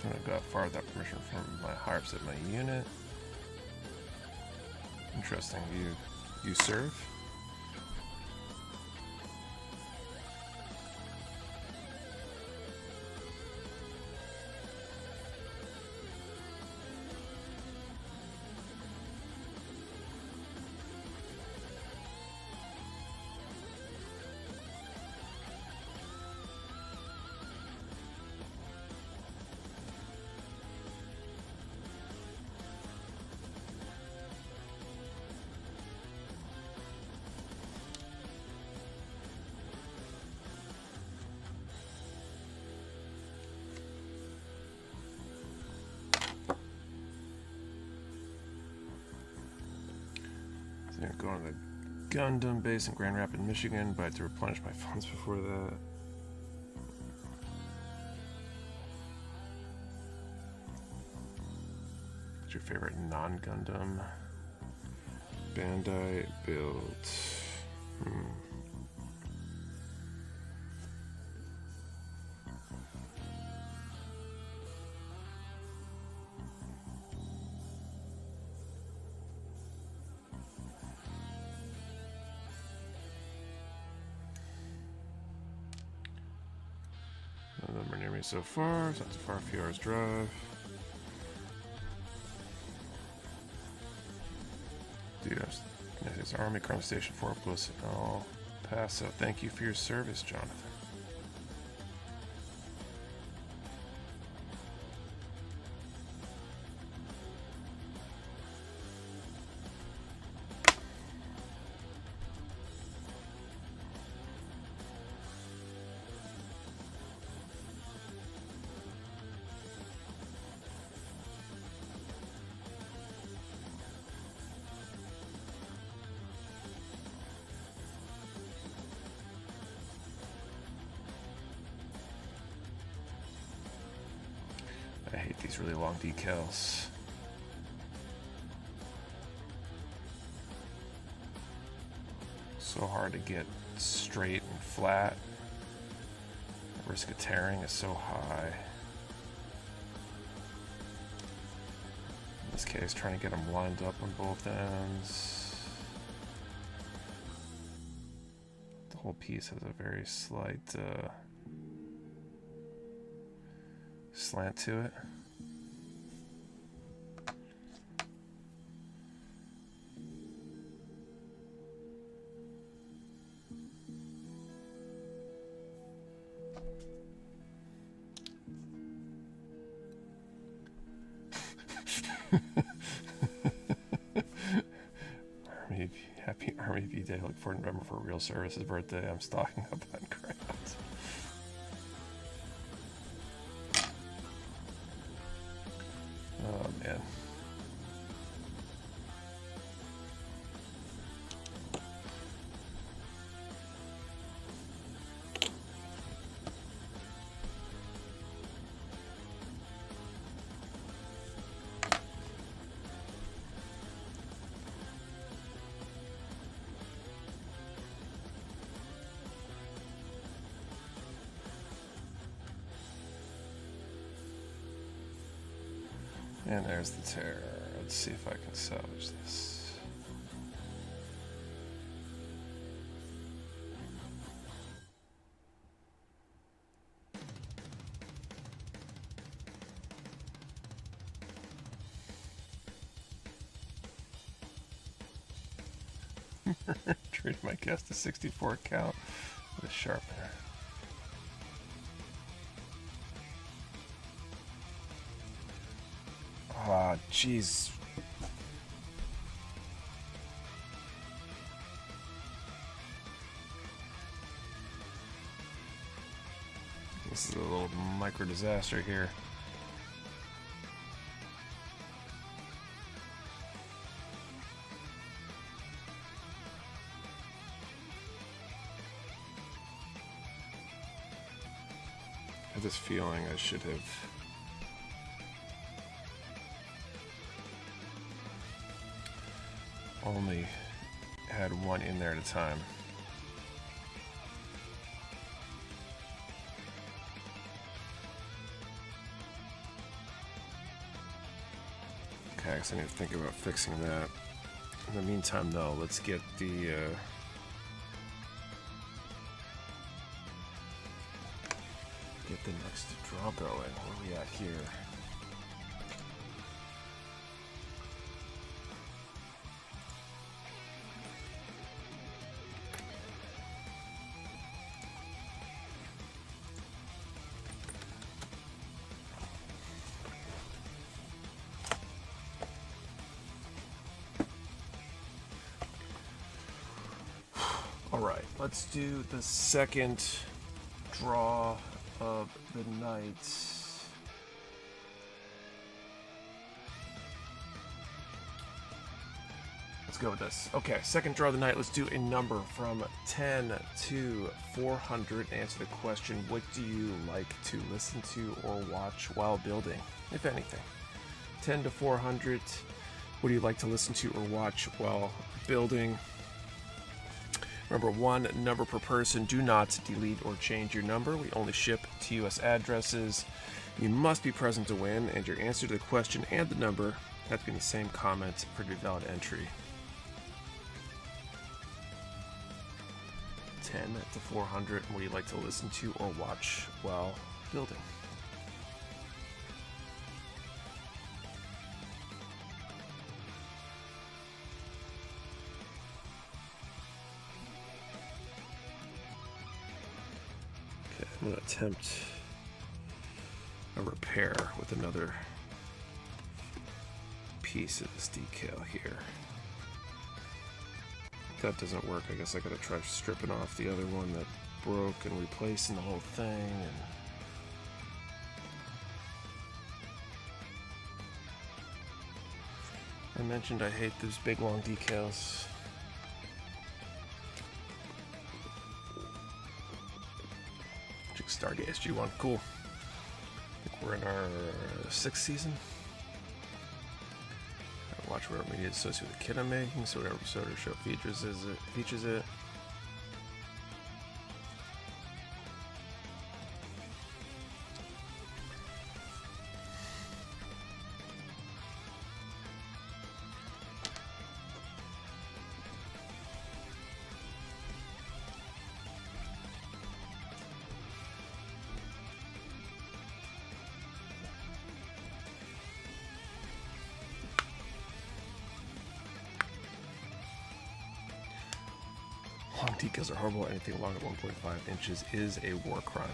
I got far without permission from my higher ups at my unit. Interesting. You serve? I'm going to the Gundam base in Grand Rapids, Michigan, but I had to replenish my funds before that. What's your favorite non-Gundam Bandai build? None of them are near me so far. It's not too far, a few hours drive. Dude, it's Army Colonel Station 4 Plus El Paso. Thank you for your service, Jonathan. I hate these really long decals. So hard to get straight and flat. The risk of tearing is so high. In this case, trying to get them lined up on both ends. The whole piece has a very slight slant to it. Happy Army V Day. Look forward to November for real service's birthday. I'm stocking up on crowns. Oh man. And there's the tear. Let's see if I can salvage this. Treated my guest to 64 count with a sharpener. Ah, jeez. This is a little micro disaster here. I have this feeling I should have only had one in there at a time. Okay, I guess I need to think about fixing that. In the meantime, though, let's get the next draw going. Where are we at here? All right, let's do the second draw of the night. Let's go with this. Okay, second draw of the night. Let's do a number from 10 to 400. Answer the question, what do you like to listen to or watch while building, if anything? 10 to 400. What do you like to listen to or watch while building? Remember, one number per person. Do not delete or change your number. We only ship to US addresses. You must be present to win, and your answer to the question and the number have to be in the same comment for the valid entry. 10 to 400. What do you like to listen to or watch while building? I'm going to attempt a repair with another piece of this decal here. If that doesn't work, I guess I got to try stripping off the other one that broke and replacing the whole thing. And I mentioned I hate those big long decals. Stargate SG1, cool. I think we're in our 6th season. Watch where we need associated with the kit I'm making, so whatever sort of show features it. Decals are horrible. Anything longer than 1.5 inches is a war crime.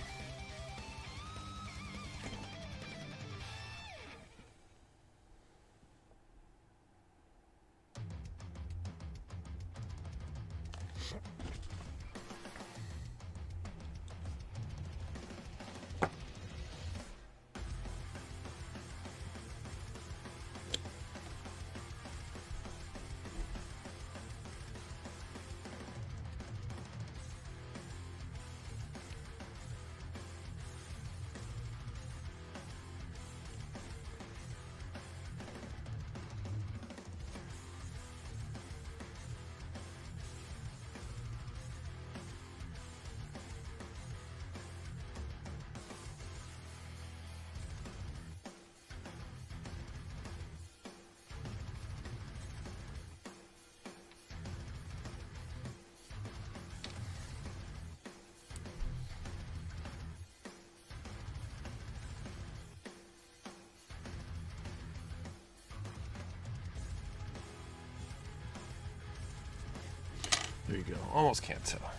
There you go. Almost can't tell.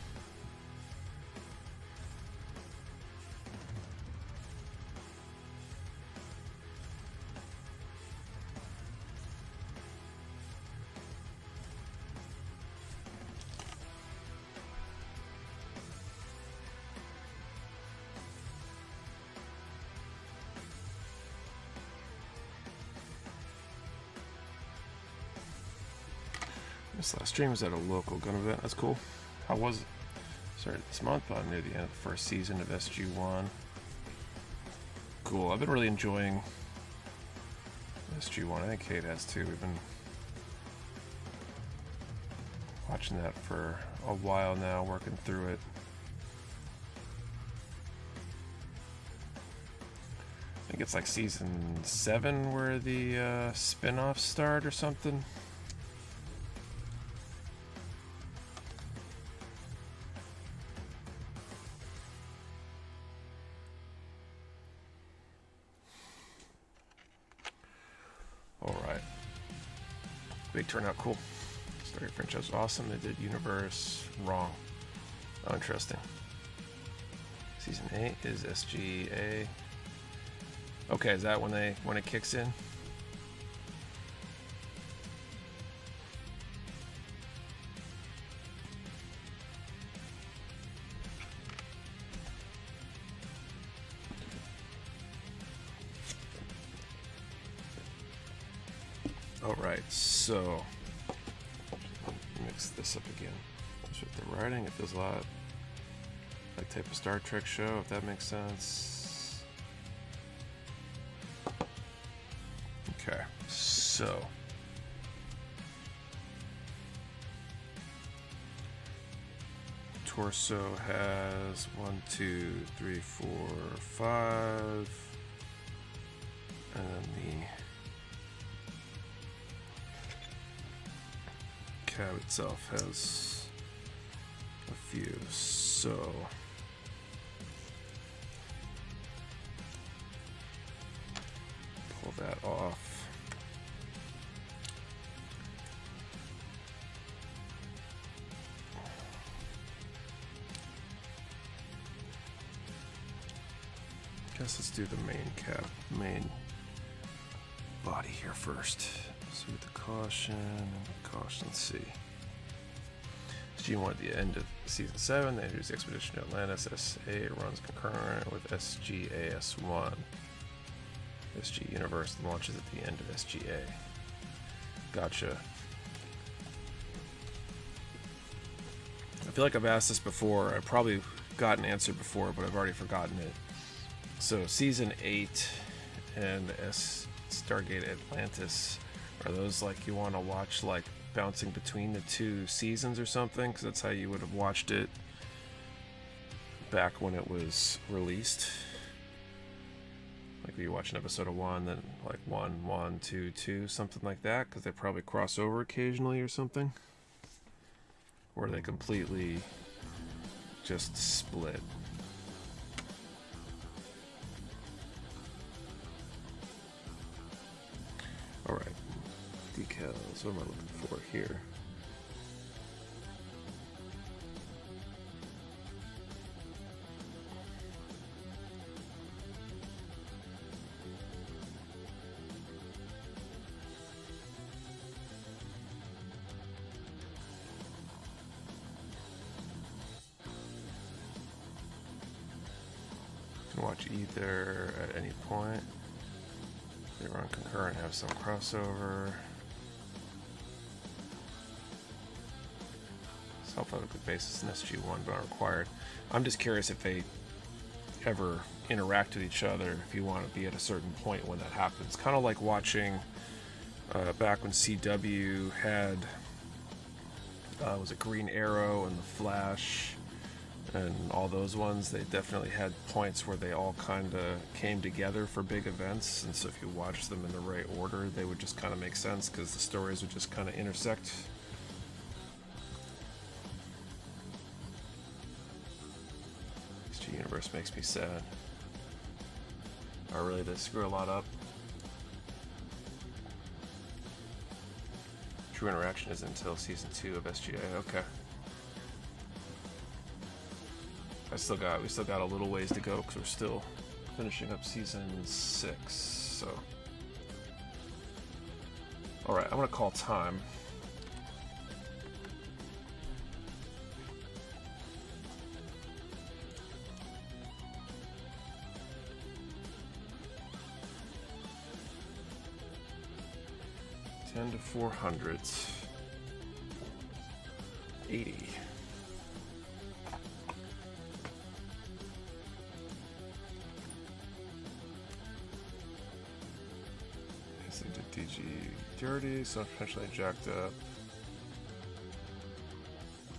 This last stream was at a local gun event. That's cool. How was it? Started this month, but I'm near the end of the first season of SG1. Cool. I've been really enjoying SG1. I think Kate has too. We've been watching that for a while now, working through it. I think it's like season 7 where the spin-offs start or something. Big turnout, cool. Story franchise was awesome. They did Universe wrong. Oh, interesting. Season 8 is SGA. Okay, is that when it kicks in? Alright, so mix this up again. Just with the writing, it feels a lot like type of Star Trek show, if that makes sense. Okay, so torso has 1, 2, 3, 4, 5, and then the cab itself has a few, so pull that off. Guess let's do the main body here first. So with the caution and the caution C. SG1 at the end of season 7, they introduced the Expedition to Atlantis. SA runs concurrent with SGAS1. SG Universe launches at the end of SGA. Gotcha. I feel like I've asked this before. I've probably got an answer before, but I've already forgotten it. So season 8 and Stargate Atlantis, are those like you want to watch like bouncing between the two seasons or something? Because that's how you would have watched it back when it was released. Like you watch an episode of 1, then like 1, 1, 2, 2, something like that. Because they probably cross over occasionally or something. Or they completely just split. Alright, decals, what am I looking for here? watch either at any point. They run concurrent, have some crossover. Self-evident basis in SG1 but aren't required. I'm just curious if they ever interact with each other, if you want to be at a certain point when that happens. Kind of like watching back when CW had was it Green Arrow and the Flash and all those ones. They definitely had points where they all kind of came together for big events, and so if you watched them in the right order, they would just kind of make sense because the stories would just kind of intersect. HG Universe makes me sad. Oh really, they screw a lot up. True interaction is until season 2 of SGA. Okay. We still got a little ways to go because we're still finishing up season 6. So, all right, I'm gonna call time. To 400. 80. Yes, I did DG dirty, so potentially jacked up.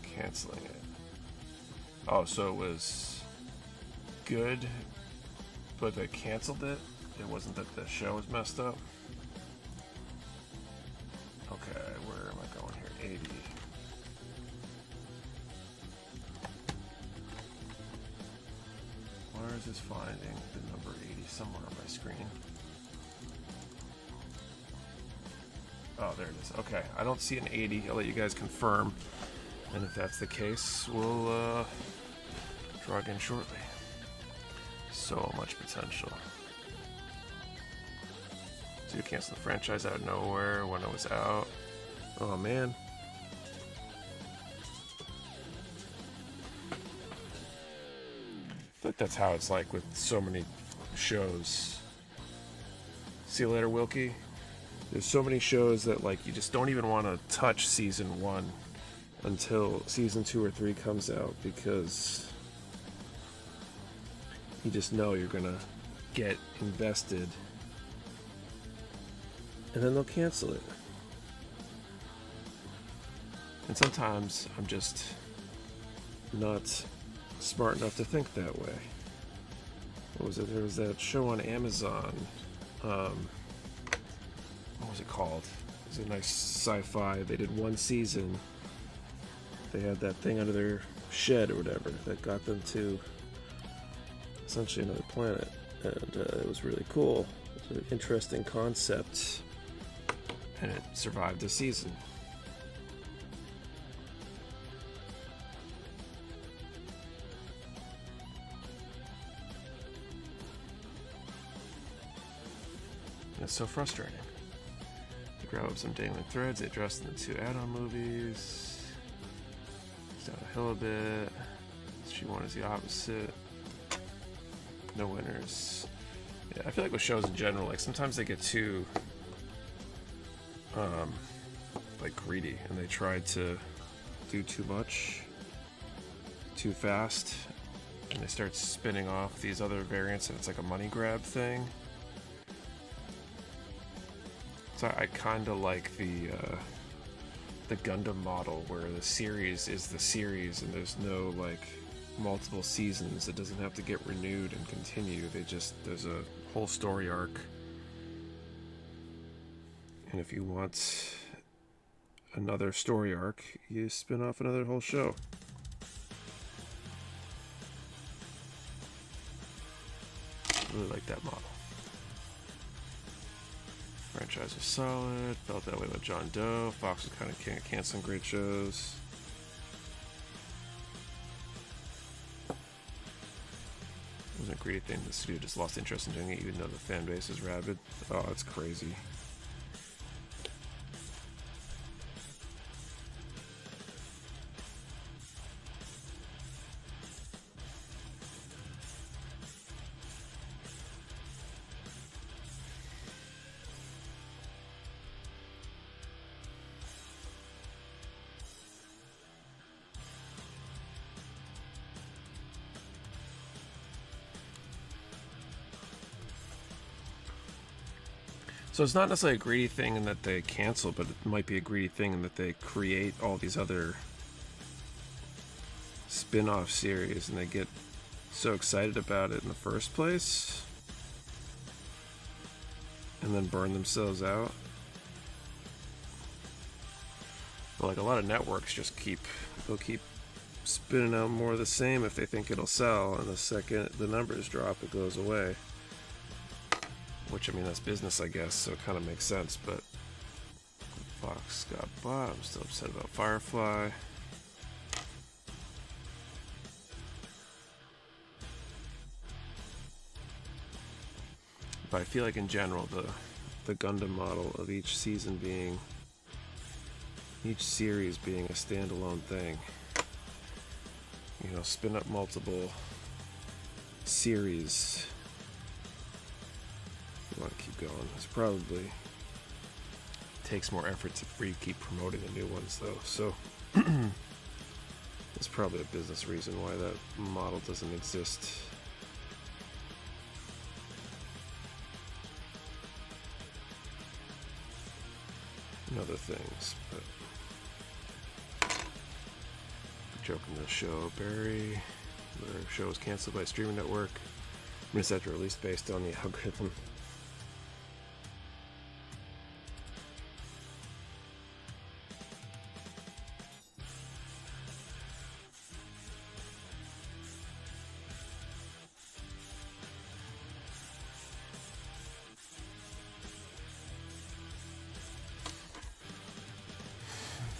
Canceling it. Oh, so it was good, but they canceled it? It wasn't that the show was messed up? Okay, where am I going here? 80. Where is this finding the number 80 somewhere on my screen? Oh, there it is. Okay, I don't see an 80. I'll let you guys confirm. And if that's the case, we'll draw again shortly. So much potential. So you cancel the franchise out of nowhere when it was out. Oh man. I think that's how it's like with so many shows. See you later, Wilkie. There's so many shows that like you just don't even want to touch season 1 until season 2 or 3 comes out because you just know you're gonna get invested. And then they'll cancel it. And sometimes I'm just not smart enough to think that way. What was it? There was that show on Amazon. What was it called? It was a nice sci-fi. They did 1 season. They had that thing under their shed or whatever that got them to essentially another planet. And it was really cool. It was an interesting concept. And it survived a season. It's so frustrating. You grab up some dangling threads, they address in the 2 add-on movies. It's down a hill a bit. SG1 is the opposite. No winners. Yeah, I feel like with shows in general, like sometimes they get too like greedy and they try to do too much too fast and they start spinning off these other variants and it's like a money grab thing. So I kind of like the Gundam model where the series is the series and there's no like multiple seasons. It doesn't have to get renewed and continue. There's a whole story arc. And if you want another story arc, you spin off another whole show. Really like that model. Franchise was solid. Felt that way about John Doe. Fox was kind of canceling great shows. It wasn't a greedy thing. The studio just lost interest in doing it, even though the fan base is rabid. Oh, that's crazy. So it's not necessarily a greedy thing in that they cancel, but it might be a greedy thing in that they create all these other spin-off series and they get so excited about it in the first place and then burn themselves out. But like a lot of networks just they'll keep spinning out more of the same if they think it'll sell, and the second the numbers drop, it goes away. Which, I mean, that's business, I guess, so it kind of makes sense, but Fox got bought. I'm still upset about Firefly. But I feel like in general, the Gundam model of each series being a standalone thing. You know, spin up multiple series. You want to keep going. It probably takes more effort to keep promoting the new ones, though. So there's probably a business reason why that model doesn't exist. And other things, but joking the show. The show was canceled by a streaming network. Minutes after release based on the algorithm.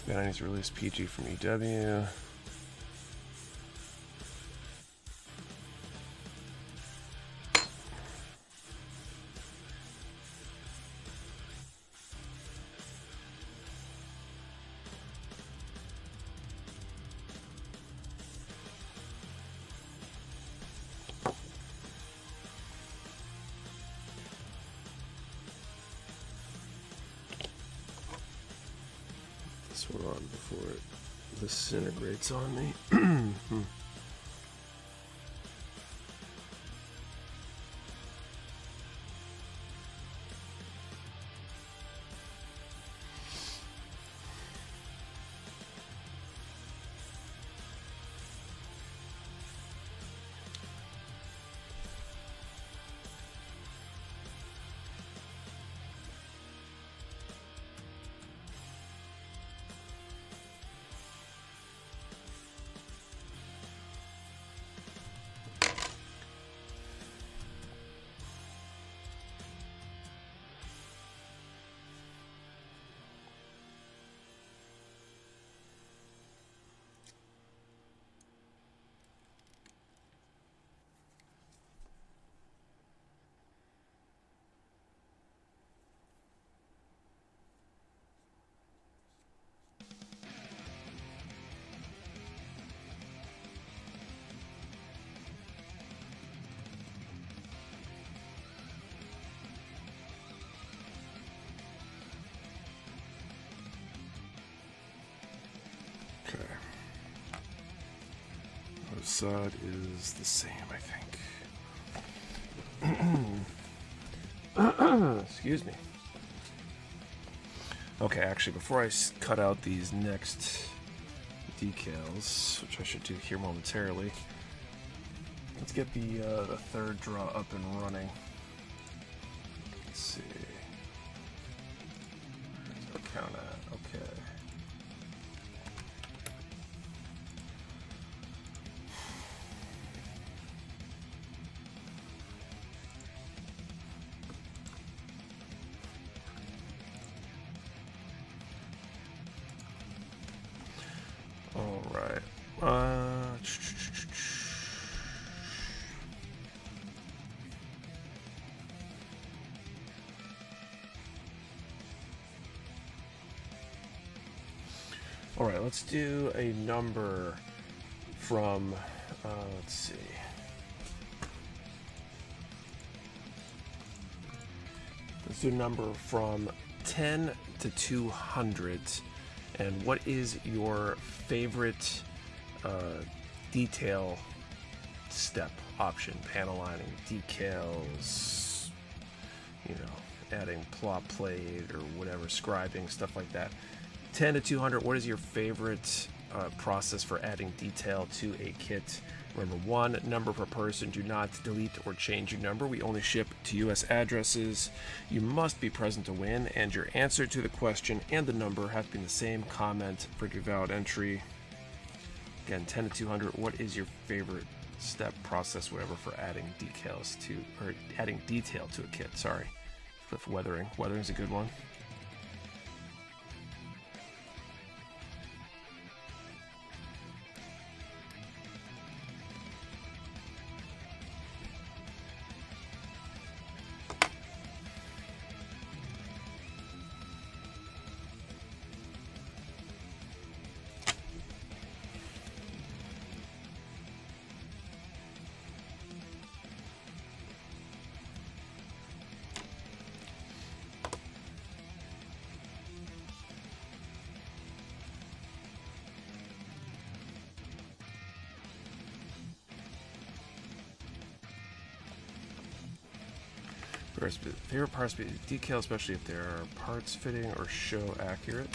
Then needs to release PG from EW. We're on before it disintegrates on me. Sod is the same, I think. Excuse me. Okay, actually, before I cut out these next decals, which I should do here momentarily, let's get the third draw up and running. Let's see. Where's our count at? Okay. All right, let's do a number from, let's see. Let's do a number from 10 to 200. And what is your favorite detail step option? Panel lining, decals, you know, adding plot plate or whatever, scribing, stuff like that. 10 to 200, what is your favorite process for adding detail to a kit? Remember, 1 number per person. Do not delete or change your number. We only ship to US addresses. You must be present to win, and your answer to the question and the number have to be in the same comment for your valid entry. Again, 10 to 200, what is your favorite step, process, whatever, for adding decals to, or adding detail to a kit? Sorry. With weathering. Weathering's a good one. Favorite parts, detail, especially if there are parts fitting or show accurate.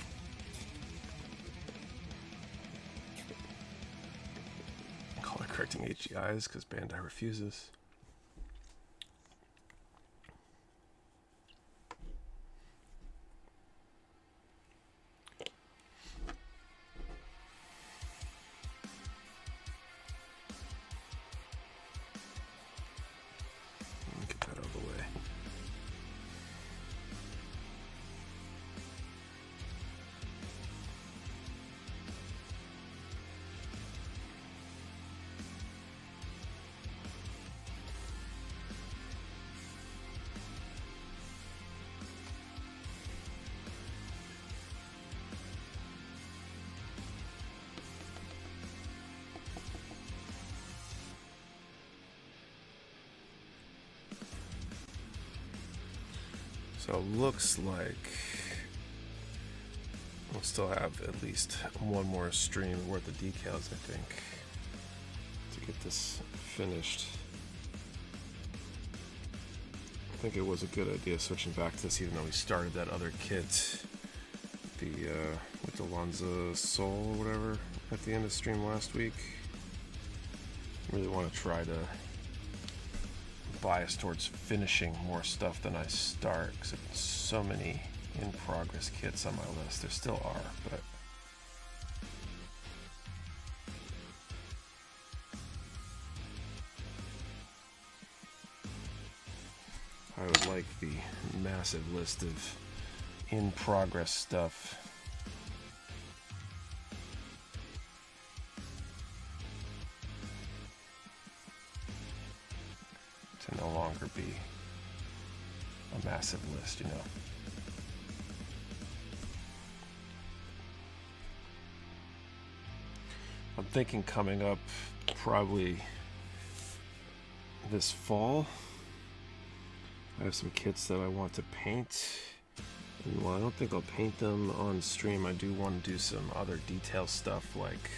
Color correcting HGIs because Bandai refuses. Get that out of the way. So it looks like we'll still have at least one more stream worth of decals, I think, to get this finished. I think it was a good idea switching back to this, even though we started that other kit, with the Lanza Soul or whatever, at the end of the stream last week. Really want to try to bias towards finishing more stuff than I start, because there's so many in progress kits on my list. There still are, but I would like the massive list of in progress stuff to no longer be a massive list, you know. I'm thinking coming up probably this fall, I have some kits that I want to paint. And while I don't think I'll paint them on stream, I do want to do some other detail stuff like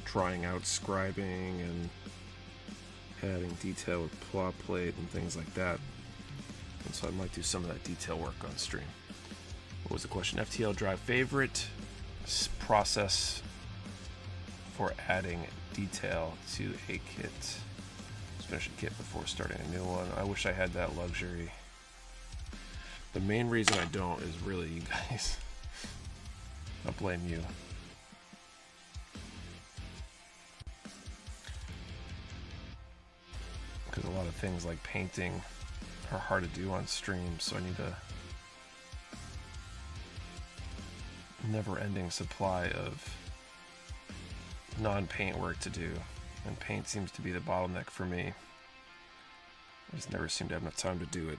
trying out scribing and adding detail with plot plate and things like that. And so I might do some of that detail work on stream. What was the question? FTL drive favorite process for adding detail to a kit. Finish a kit before starting a new one. I wish I had that luxury. The main reason I don't is really you guys. I blame you. Because a lot of things like painting are hard to do on stream, so I need a never-ending supply of non-paint work to do. And paint seems to be the bottleneck for me. I just never seem to have enough time to do it.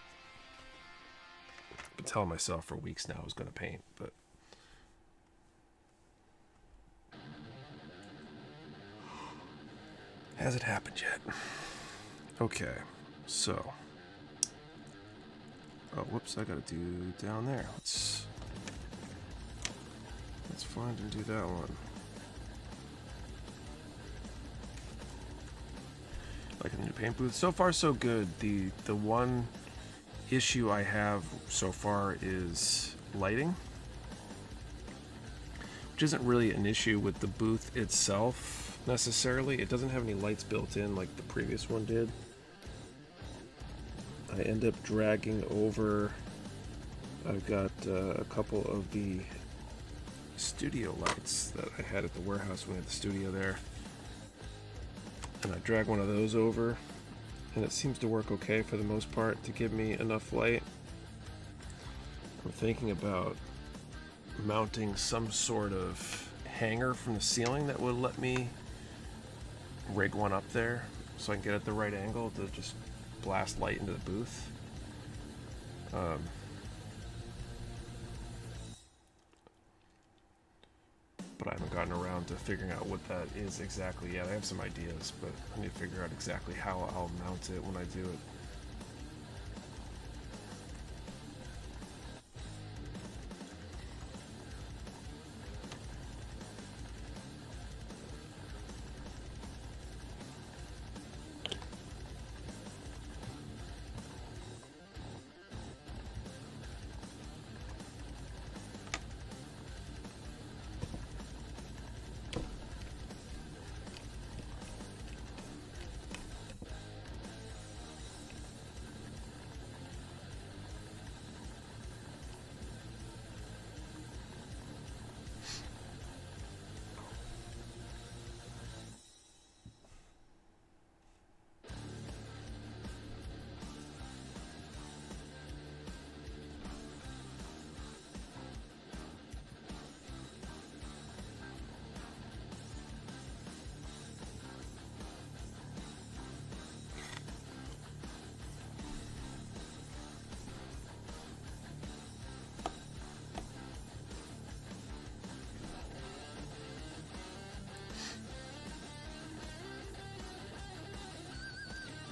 I've been telling myself for weeks now I was going to paint, but hasn't happened yet. Okay, so oh, whoops! I got to do down there. Let's find and do that one. Like the new paint booth. So far so good. The one issue I have so far is lighting, which isn't really an issue with the booth itself necessarily. It doesn't have any lights built in like the previous one did. I end up dragging over, I've got a couple of the studio lights that I had at the warehouse when we had the studio there, and I drag one of those over, and it seems to work okay for the most part to give me enough light. I'm thinking about mounting some sort of hanger from the ceiling that would let me rig one up there so I can get at the right angle to just blast light into the booth. But I haven't gotten around to figuring out what that is exactly yet. I have some ideas, but I need to figure out exactly how I'll mount it when I do it.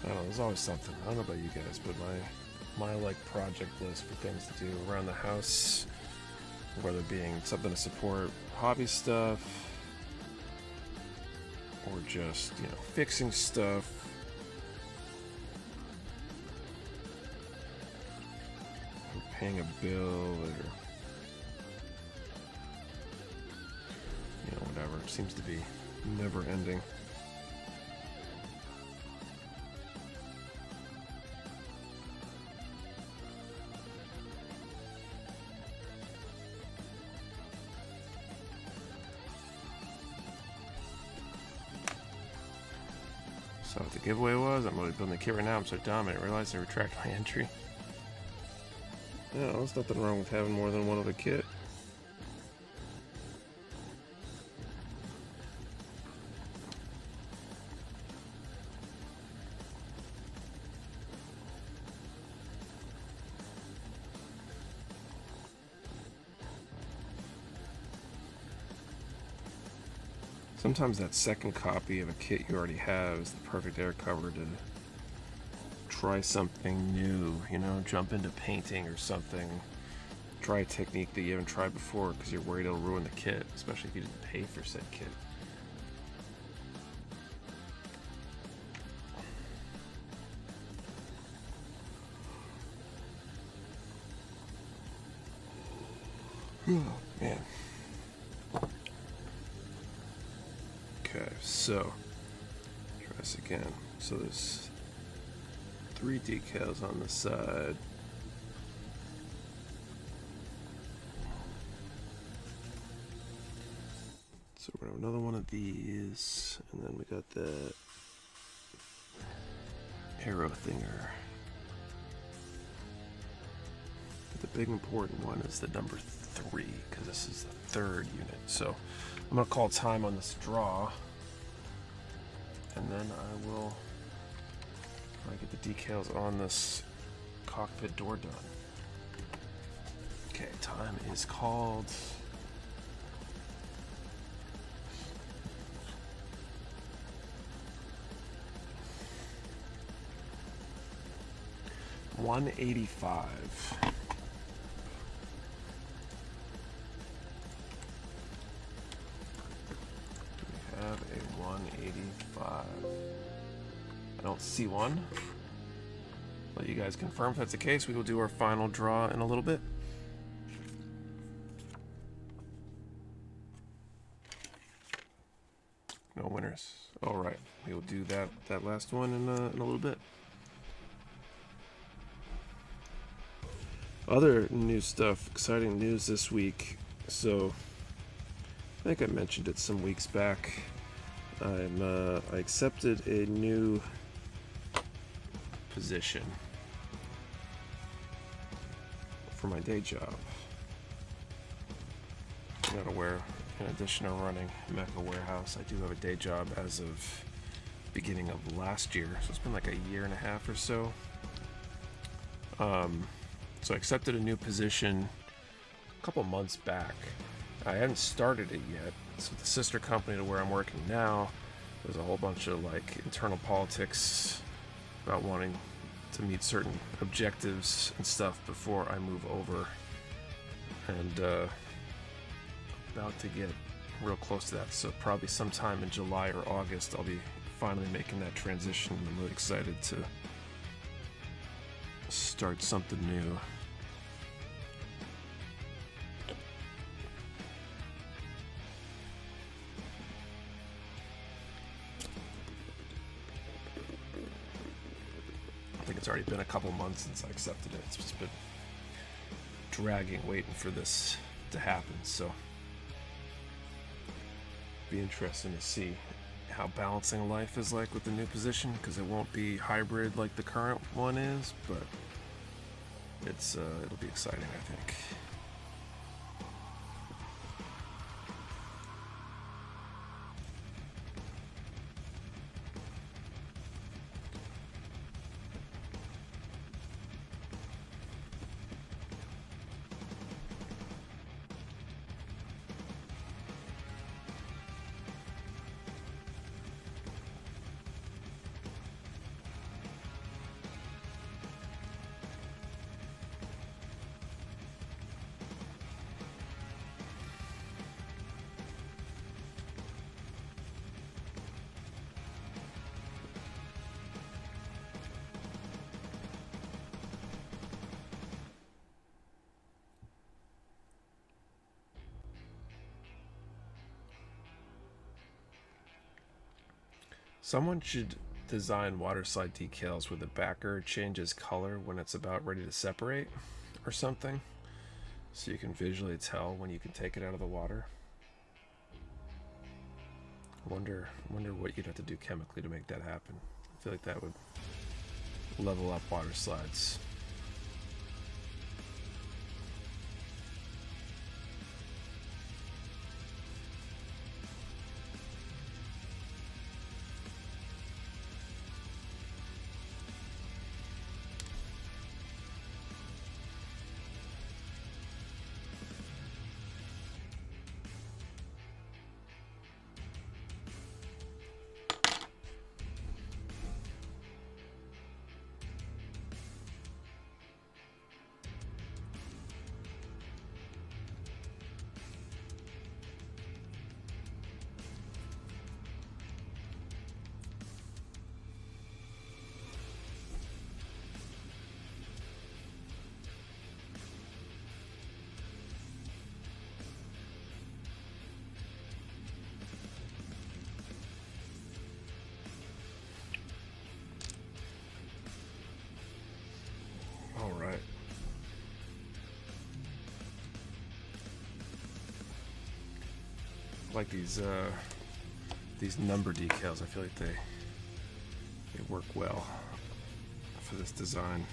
I don't know, there's always something. I don't know about you guys, but my like project list for things to do around the house, whether it being something to support hobby stuff or just, you know, fixing stuff, or paying a bill, or you know, whatever. It seems to be never ending. So what the giveaway was, I'm really building the kit right now. I'm so dumb I didn't realize I retracted my entry. Yeah, there's nothing wrong with having more than one of a kit. Sometimes that second copy of a kit you already have is the perfect air cover to try something new, you know, jump into painting or something. Try a technique that you haven't tried before because you're worried it'll ruin the kit, especially if you didn't pay for said kit. Oh, man. Okay, so try this again. So there's 3 decals on the side. So we're gonna have another one of these, and then we got that arrow thinger. But the big important one is the number 3, because this is the 3rd unit. So I'm gonna call time on this draw, and then I will try to get the decals on this cockpit door done. Okay, time is called. $185. Have a 185. I don't see one. let you guys confirm if that's the case. We will do our final draw in a little bit. No winners. All right, we will do that last one in a little bit. Other new stuff, exciting news this week. So I think I mentioned it some weeks back. I accepted a new position for my day job. You're not aware, in addition to running Mecha Warehouse, I do have a day job as of beginning of last year, so it's been like a year and a half or so. So I accepted a new position a couple months back. I hadn't started it yet. So the sister company to where I'm working now, there's a whole bunch of like internal politics about wanting to meet certain objectives and stuff before I move over. And about to get real close to that. So probably sometime in July or August, I'll be finally making that transition. I'm really excited to start something new. I think it's already been a couple months since I accepted it. It's just been dragging, waiting for this to happen. So be interesting to see how balancing life is like with the new position, because it won't be hybrid like the current one is, but it'll be exciting, I think. Someone should design Waterslide decals where the backer changes color when it's about ready to separate or something, so you can visually tell when you can take it out of the water. Wonder what you'd have to do chemically to make that happen. I feel like that would level up water slides. Like these number decals, I feel like they work well for this design.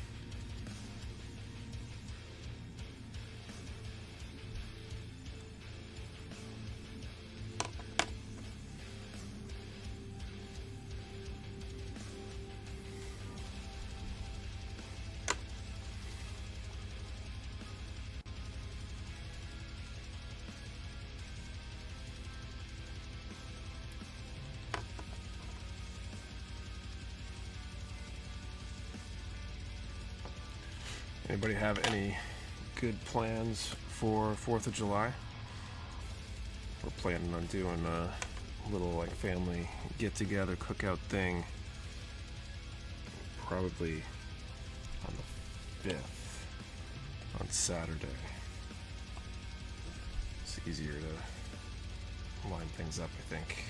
Anybody have any good plans for 4th of July? We're planning on doing a little like family get-together cookout thing. Probably 5th on Saturday. It's easier to line things up, I think.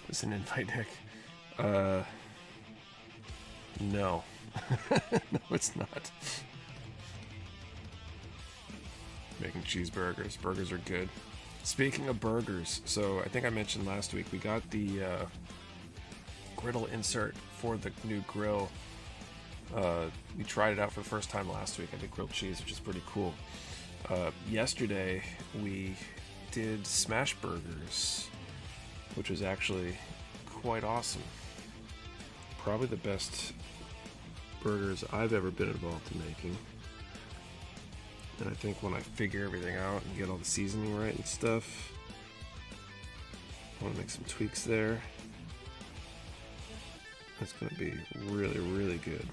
It's an invite, Nick. No. No, it's not. Making cheeseburgers. Burgers are good. Speaking of burgers, so I think I mentioned last week, we got the griddle insert for the new grill. We tried it out for the first time last week. I did grilled cheese, which is pretty cool. Yesterday, we did smash burgers, which was actually quite awesome. Probably the best burgers I've ever been involved in making. And I think when I figure everything out and get all the seasoning right and stuff, I want to make some tweaks there. It's going to be really, really good.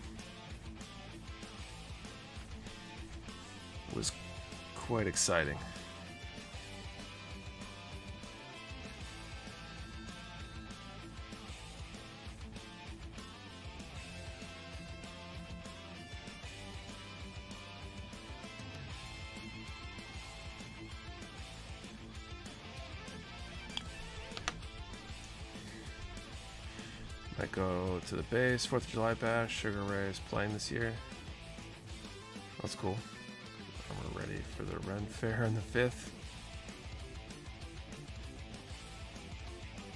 It was quite exciting. Might go to the base, 4th of July bash, Sugar Ray's playing this year. That's cool. We're ready for the Ren Fair on the 5th.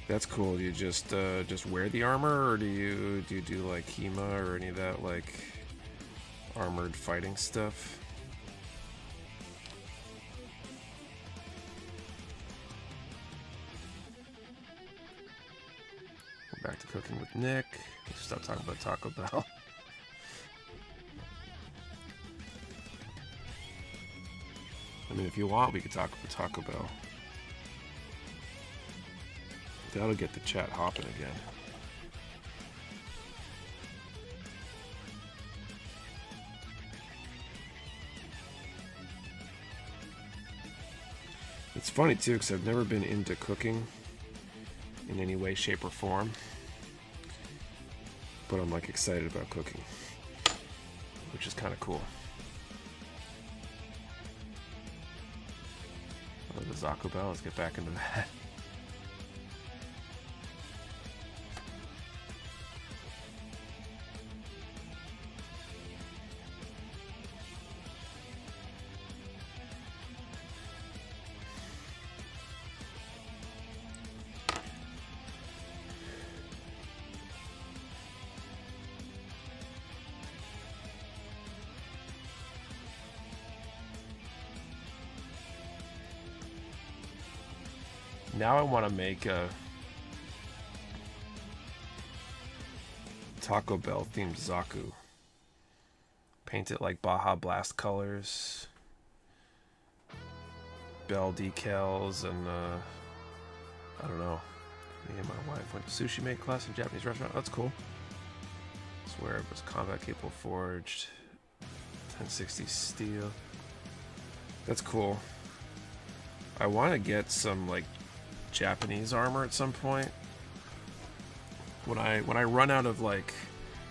That's cool. Do you just wear the armor, or do you do like HEMA or any of that like armored fighting stuff? We're back to cooking with Nick. Stop talking about Taco Bell. I mean, if you want, we could talk about Taco Bell. That'll get the chat hopping again. It's funny too, because I've never been into cooking in any way, shape, or form. But I'm like excited about cooking, which is kind of cool. Oh, the Taco Bell, let's get back into that. Now I want to make a Taco Bell themed Zaku. Paint it like Baja Blast colors, Bell decals, and I don't know. Me and my wife went to sushi make class in a Japanese restaurant. That's cool. Swear it was combat capable forged, 1060 steel. That's cool. I want to get some like Japanese armor at some point. When I run out of like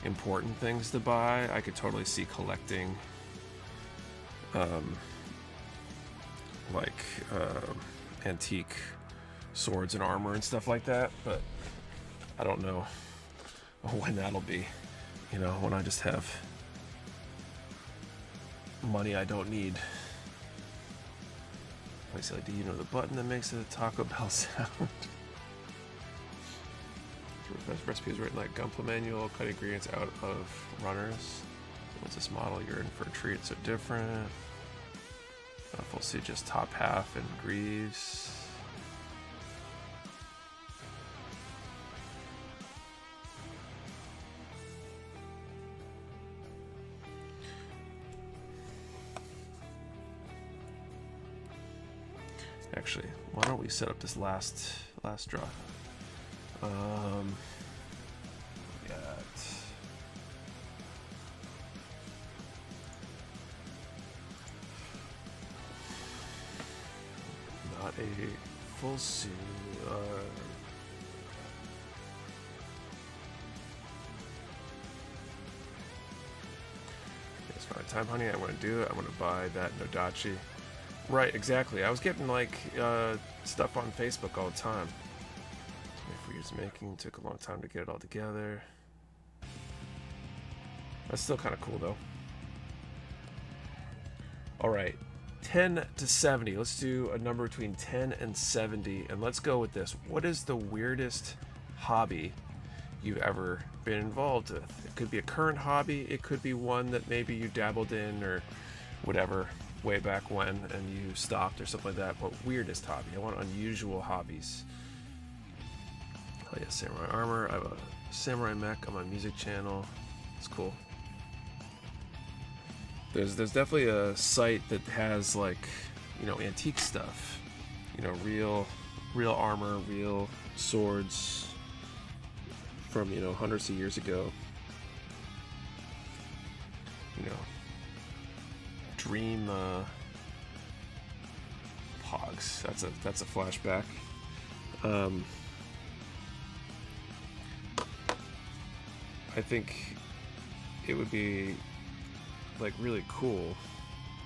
important things to buy, I could totally see collecting antique swords and armor and stuff like that, but I don't know when that'll be. You know, when I just have money I don't need. I say, do you know the button that makes a Taco Bell sound? Best recipe is written like Gunpla manual, cut ingredients out of runners. What's this model? You're in for a treat. It's so different. Full suit, just top half and greaves. Actually, why don't we set up this last Last draw. Got not a full suit. It's fine. Time, honey. I want to do it. I want to buy that Nodachi. Right, exactly. I was getting like stuff on Facebook all the time. 24 years making. Took a long time to get it all together. That's still kind of cool though. All right, 10 to 70. Let's do a number between 10 and 70, and let's go with this. What is the weirdest hobby you've ever been involved with? It could be a current hobby. It could be one that maybe you dabbled in or whatever way back when and you stopped or something like that. But weirdest hobby. I want unusual hobbies. Oh yeah, samurai armor. I have a samurai mech on my music channel. It's cool. There's definitely a site that has, like, you know, antique stuff. You know, real armor, real swords from, you know, hundreds of years ago. You know, dream pogs. That's a flashback. I think it would be like really cool.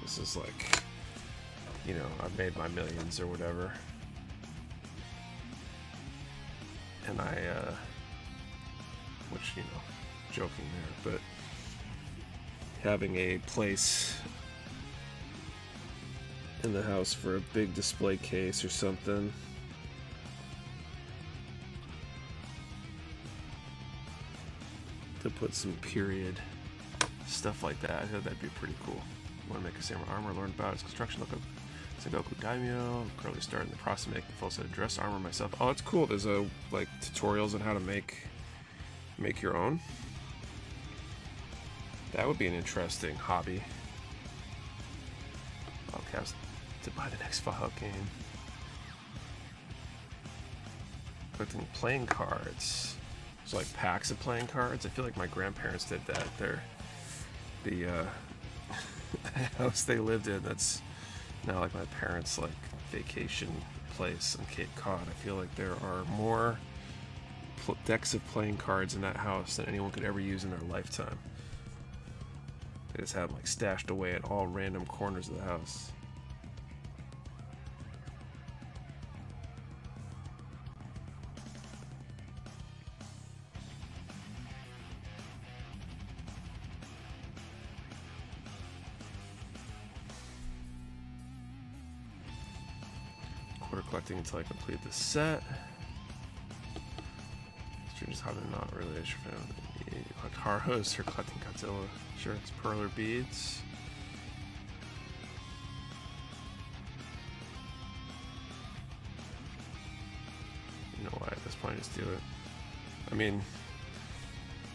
This is like, you know, I've made my millions or whatever, and which, you know, joking there, but having a place in the house for a big display case or something. To put some period stuff like that. I thought that'd be pretty cool. Want to make a samurai armor, learn about its construction, look up Sengoku Daimyo. I'm currently starting the process of making a full set of dress armor myself. Oh, it's cool. There's like tutorials on how to make your own. That would be an interesting hobby. Okay, I was to buy the next Fallout game. Collecting playing cards. It's like packs of playing cards. I feel like my grandparents did that. The house they lived in, that's now like my parents' like vacation place on Cape Cod. I feel like there are more decks of playing cards in that house than anyone could ever use in their lifetime. They just have them like stashed away at all random corners of the house. Collecting until I complete the set. Stranger's hobby, not really a fan. Collect Haros or collecting Godzilla shirts, perler beads. You know why? At this point, just do it. I mean,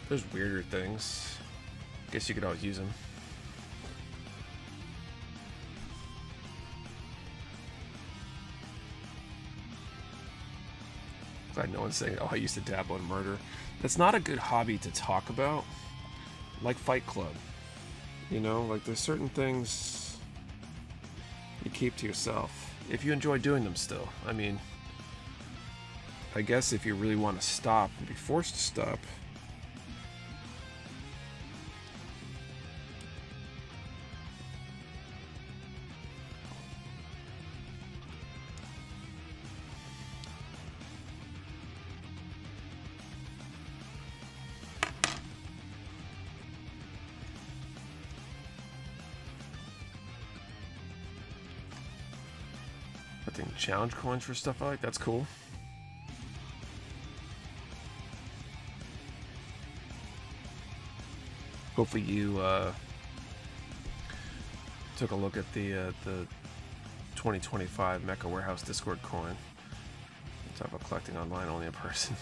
there's weirder things. Guess you could always use them. Glad no one's saying, oh, I used to dabble in murder. That's not a good hobby to talk about. Like Fight Club. You know, like there's certain things you keep to yourself. If you enjoy doing them still. I mean, I guess if you really want to stop and be forced to stop. Challenge coins for stuff I like. That's cool. Hopefully you took a look at the 2025 Mecha Warehouse Discord coin. Talk about collecting online only in person.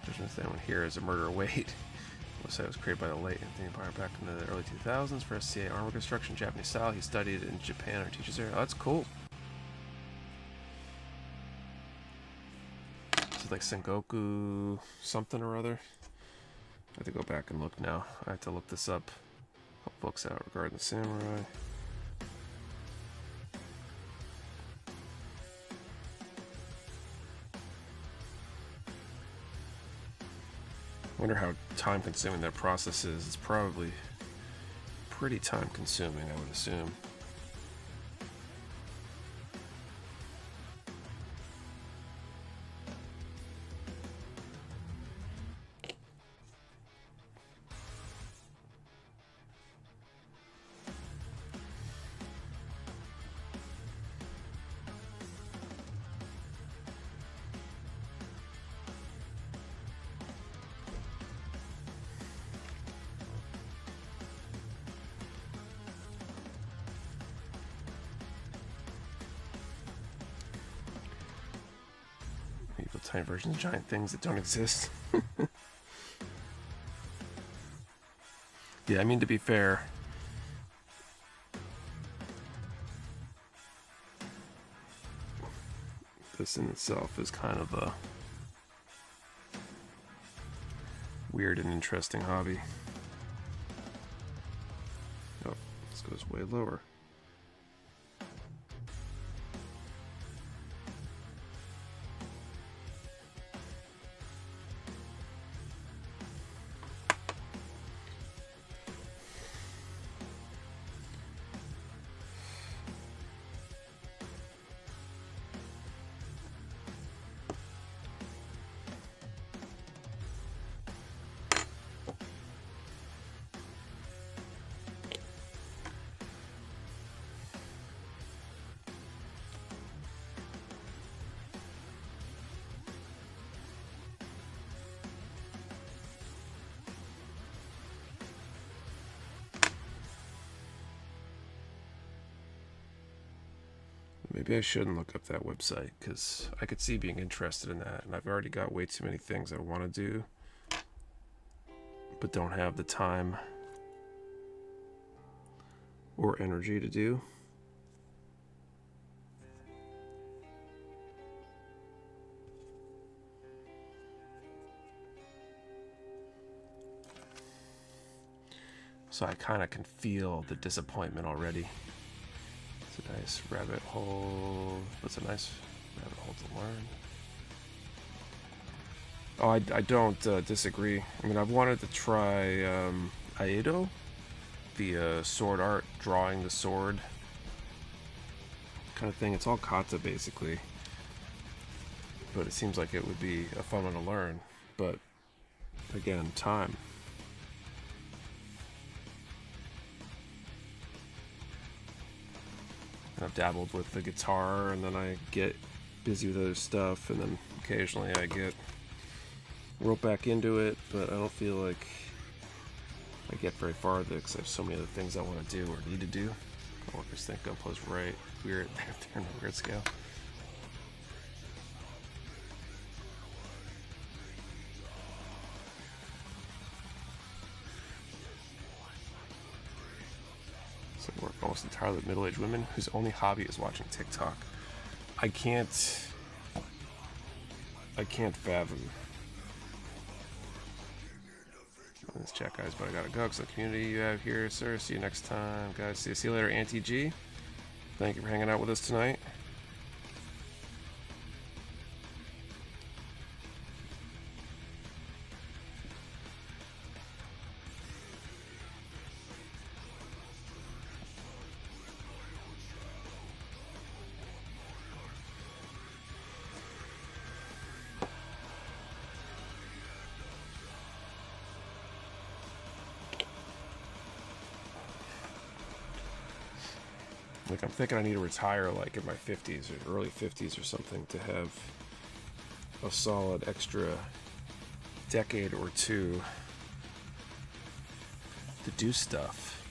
There's no one here is a murder await. The website was created by the late Anthony Empire back in the early 2000s for SCA armor construction, Japanese style. He studied in Japan or teaches there. Oh, that's cool. is like Sengoku something or other. I have to go back and look now. I have to look this up. Help books out regarding the samurai. Wonder how time consuming that process is. It's probably pretty time consuming, I would assume. Tiny versions of giant things that don't exist. Yeah, I mean, to be fair, this in itself is kind of a weird and interesting hobby. Oh, this goes way lower. Maybe I shouldn't look up that website, because I could see being interested in that, and I've already got way too many things I want to do, but don't have the time or energy to do. So I kind of can feel the disappointment already. It's a nice rabbit hole. What's a nice rabbit hole to learn? Oh, I don't disagree. I mean, I've wanted to try Aido, the sword art, drawing the sword kind of thing. It's all kata, basically. But it seems like it would be a fun one to learn. But, again, time. I've dabbled with the guitar, and then I get busy with other stuff, and then occasionally I get rope back into it, but I don't feel like I get very far with it because I have so many other things I want to do or need to do. Coworkers think Gunplow's right. Weird. They're in a weird scale. Work almost entirely with middle-aged women whose only hobby is watching TikTok. I can't fathom this chat, guys, but I gotta go because the community you have here, sir. See you next time, guys. See you later, Auntie G. Thank you for hanging out with us tonight. Like, I'm thinking I need to retire like in my 50s or early 50s or something to have a solid extra decade or two to do stuff.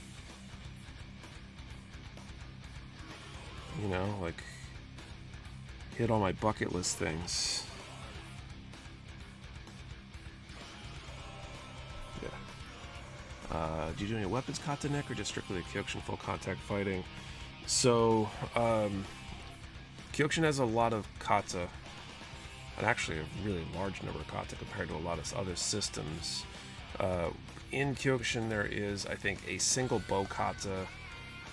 You know, like hit all my bucket list things. Yeah. Do you do any weapons kata neck or just strictly Kyokushin full contact fighting? So, Kyokushin has a lot of kata actually a really large number of kata compared to a lot of other systems. In Kyokushin there is, I think, a single bow kata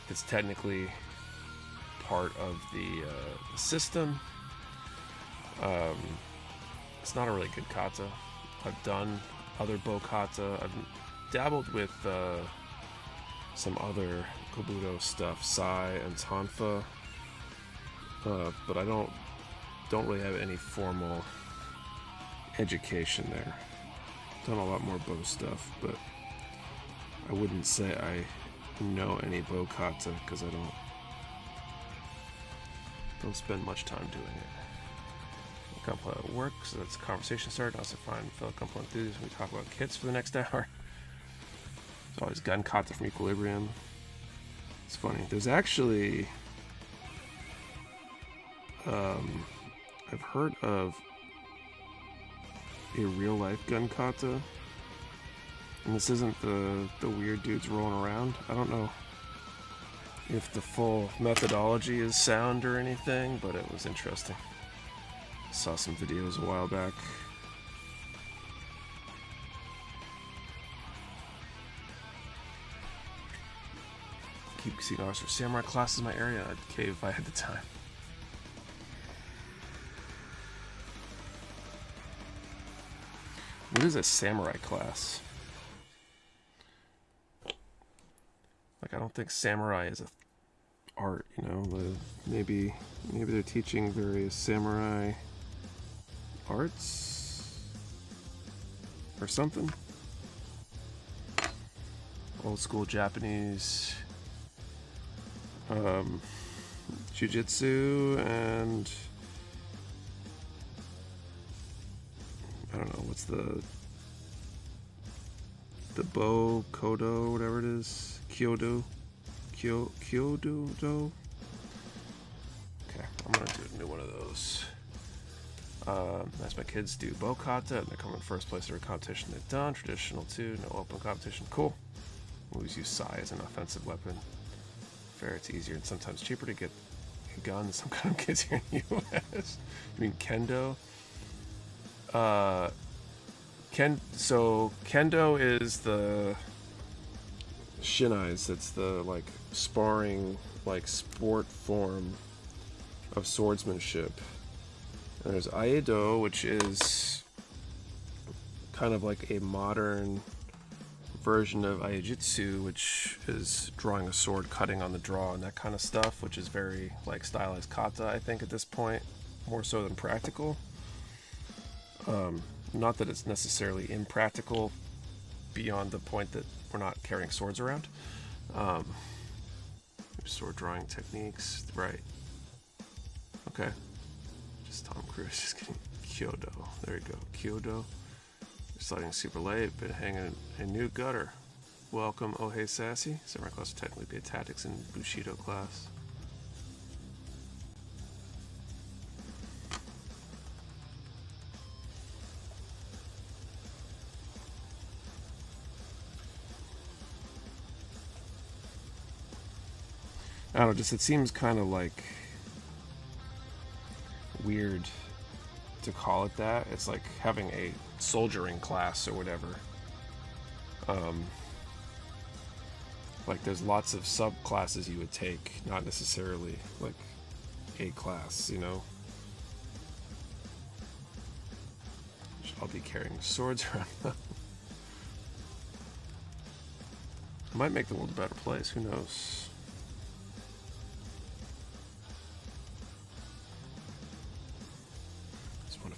that's technically part of the system. It's not a really good kata. I've done other bow kata. I've dabbled with some other Kobudo stuff, Sai and Tonfa, but I don't really have any formal education there. Done a lot more bow stuff, but I wouldn't say I know any bow kata because I don't spend much time doing it. Gunpla at work, so that's a conversation started. Also find fellow Gunpla enthusiasts when we talk about kits for the next hour. There's always gun kata from Equilibrium. It's funny. There's actually I've heard of a real life gun kata. And this isn't the weird dudes rolling around. I don't know if the full methodology is sound or anything, but it was interesting. Saw some videos a while back. Keep seeing ours for samurai classes in my area. I'd cave if I had the time. What is a samurai class? Like, I don't think samurai is a art, you know. Maybe they're teaching various samurai arts or something. Old school Japanese jiu-jitsu and I don't know, what's the bow, kodo, whatever it is, kyodo. Okay, I'm gonna do a new one of those. As my kids do bow kata, and they come in first place every competition they've done. Traditional too, no open competition. Cool. Always use Sai as an offensive weapon. Fair, it's easier and sometimes cheaper to get a gun than some kind of kids here in the US. You mean kendo? So kendo is the shinais. It's the like sparring, like sport form of swordsmanship. And there's aido, which is kind of like a modern version of aiijutsu, which is drawing a sword, cutting on the draw, and that kind of stuff, which is very like stylized kata, I think, at this point, more so than practical. Not that it's necessarily impractical beyond the point that we're not carrying swords around. Sword drawing techniques, right? Okay. Just Tom Cruise just getting kyodo. There you go, kyodo. Sliding super late, been hanging a new gutter. Welcome, oh hey sassy. Samurai class will technically be a tactics and Bushido class. I don't know, just it seems kind of like weird to call it that. It's like having a soldiering class or whatever. Like there's lots of subclasses you would take, not necessarily like a class, you know. I'll be carrying swords around. I might make the world a better place, who knows.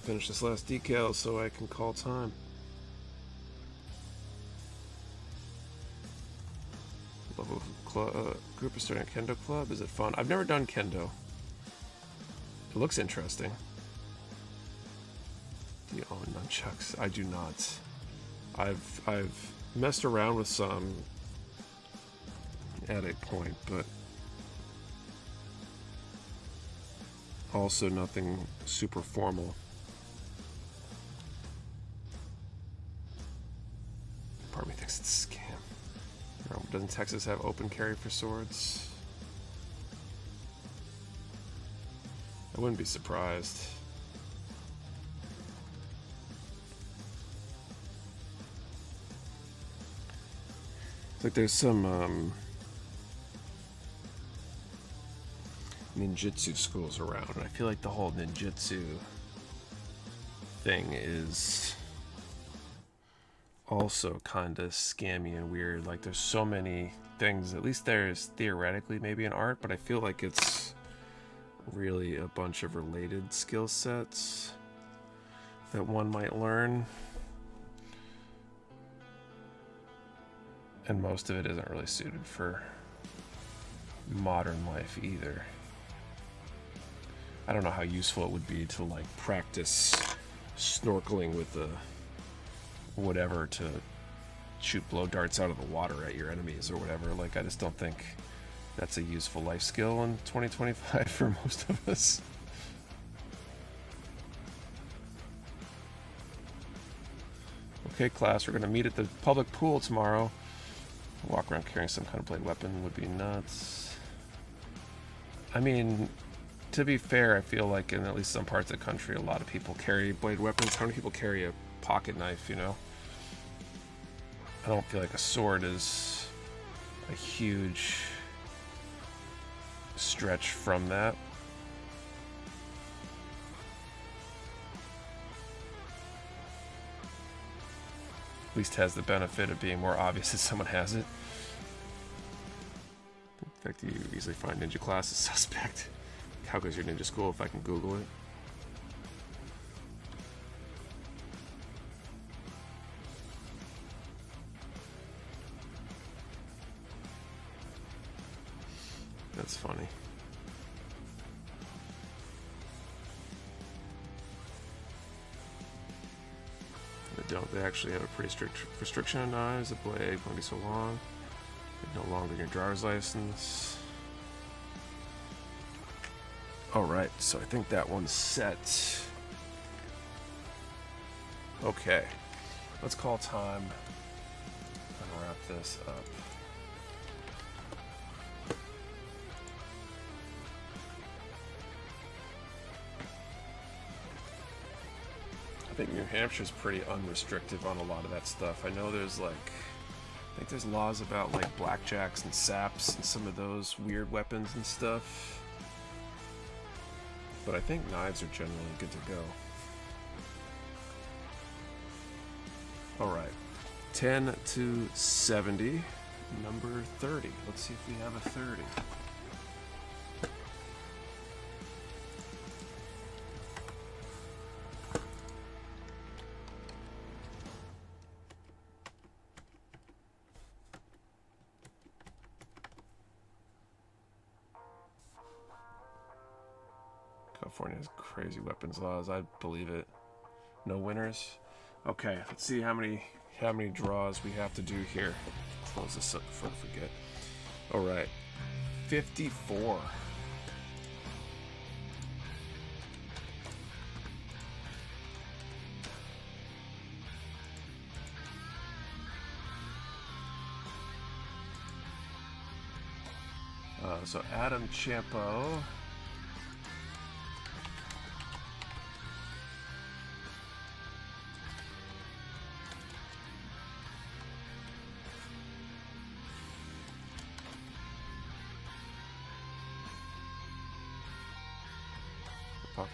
Finish this last decal so I can call time. Level group is starting a kendo club. Is it fun? I've never done kendo. It looks interesting. Do you own nunchucks? I do not. I've messed around with some at a point, but also nothing super formal. Part of me thinks it's a scam. Doesn't Texas have open carry for swords? I wouldn't be surprised. Like there's some ninjutsu schools around, and I feel like the whole ninjutsu thing is also kind of scammy and weird. Like there's so many things, at least there's theoretically maybe an art, but I feel like it's really a bunch of related skill sets that one might learn, and most of it isn't really suited for modern life either. I don't know how useful it would be to like practice snorkeling with a whatever to shoot blow darts out of the water at your enemies or whatever. Like I just don't think that's a useful life skill in 2025 for most of us. Okay, class, we're gonna meet at the public pool tomorrow. Walk around carrying some kind of blade weapon would be nuts. I mean, to be fair, I feel like in at least some parts of the country, a lot of people carry blade weapons. How many people carry a pocket knife, you know? I don't feel like a sword is a huge stretch from that. At least has the benefit of being more obvious that someone has it. In fact, you easily find ninja classes suspect. How goes your ninja school if I can Google it? That's funny. They actually have a pretty strict restriction on knives. The blade won't be so long. No longer than your driver's license. Alright, so I think that one's set. Okay, let's call time and wrap this up. I think New Hampshire's pretty unrestrictive on a lot of that stuff. I know there's like, I think there's laws about like blackjacks and saps and some of those weird weapons and stuff. But I think knives are generally good to go. Alright, 10 to 70, number 30. Let's see if we have a 30. California has crazy weapons laws. I believe it. No winners. Okay, let's see how many draws we have to do here. Close this up before I forget. All right, 54. So Adam Champo.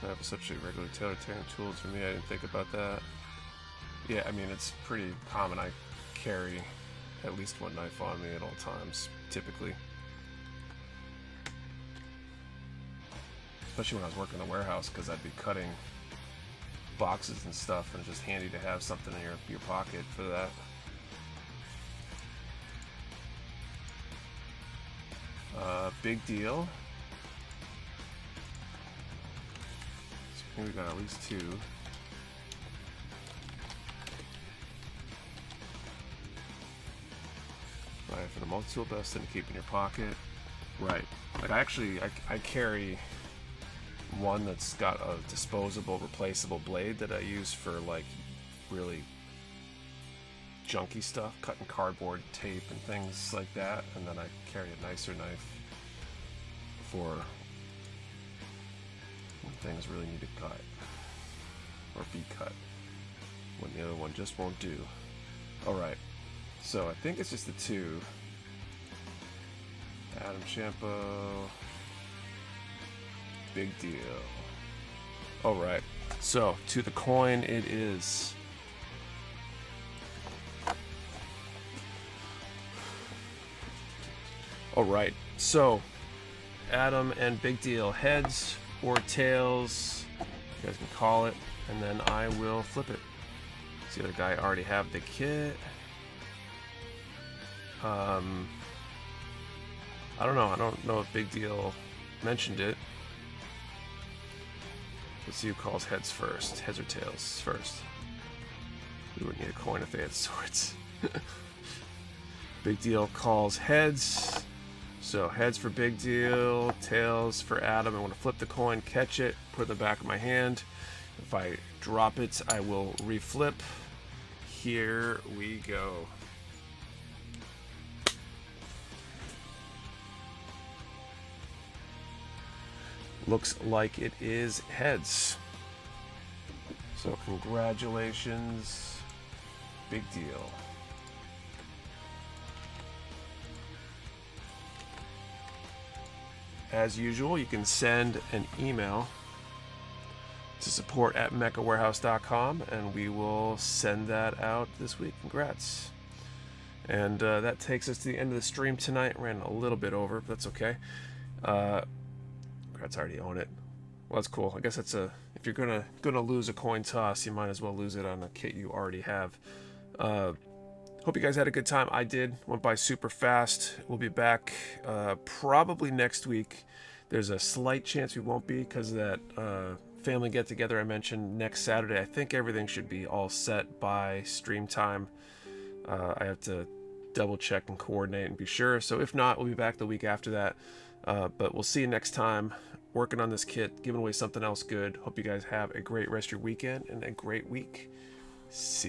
I have such a regular tailored tearing tools for me. I didn't think about that. Yeah, I mean, it's pretty common. I carry at least one knife on me at all times, typically. Especially when I was working in the warehouse, because I'd be cutting boxes and stuff, and it's just handy to have something in your pocket for that. Big deal. We got at least two. Right, for the multi-tool, best thing to keep in your pocket. Right, like I carry one that's got a disposable, replaceable blade that I use for like really junky stuff, cutting cardboard, tape, and things like that. And then I carry a nicer knife for things really need to cut or be cut when the other one just won't do. Alright, so I think it's just the two. Adam Champo. Big deal. All right. So to the coin it is. All right. So Adam and Big Deal, heads or tails, you guys can call it, and then I will flip it. See, the other guy already have the kit. I don't know. I don't know if Big Deal mentioned it. Let's see who calls heads first. Heads or tails first. We would need a coin if they had swords. Big Deal calls heads. So heads for Big Deal, tails for Adam. I want to flip the coin, catch it, put it in the back of my hand. If I drop it, I will reflip. Here we go. Looks like it is heads. So congratulations, Big Deal. As usual, you can send an email to support@mechawarehouse.com and we will send that out this week. Congrats. And that takes us to the end of the stream tonight. Ran a little bit over, but that's okay. Congrats, I already own it. Well, that's cool. I guess that's if you're gonna lose a coin toss, you might as well lose it on a kit you already have. Hope you guys had a good time. I did. Went by super fast. We'll be back probably next week. There's a slight chance we won't be because of that family get-together I mentioned next Saturday. I think everything should be all set by stream time. I have to double-check and coordinate and be sure. So if not, we'll be back the week after that. But we'll see you next time. Working on this kit, giving away something else good. Hope you guys have a great rest of your weekend and a great week. See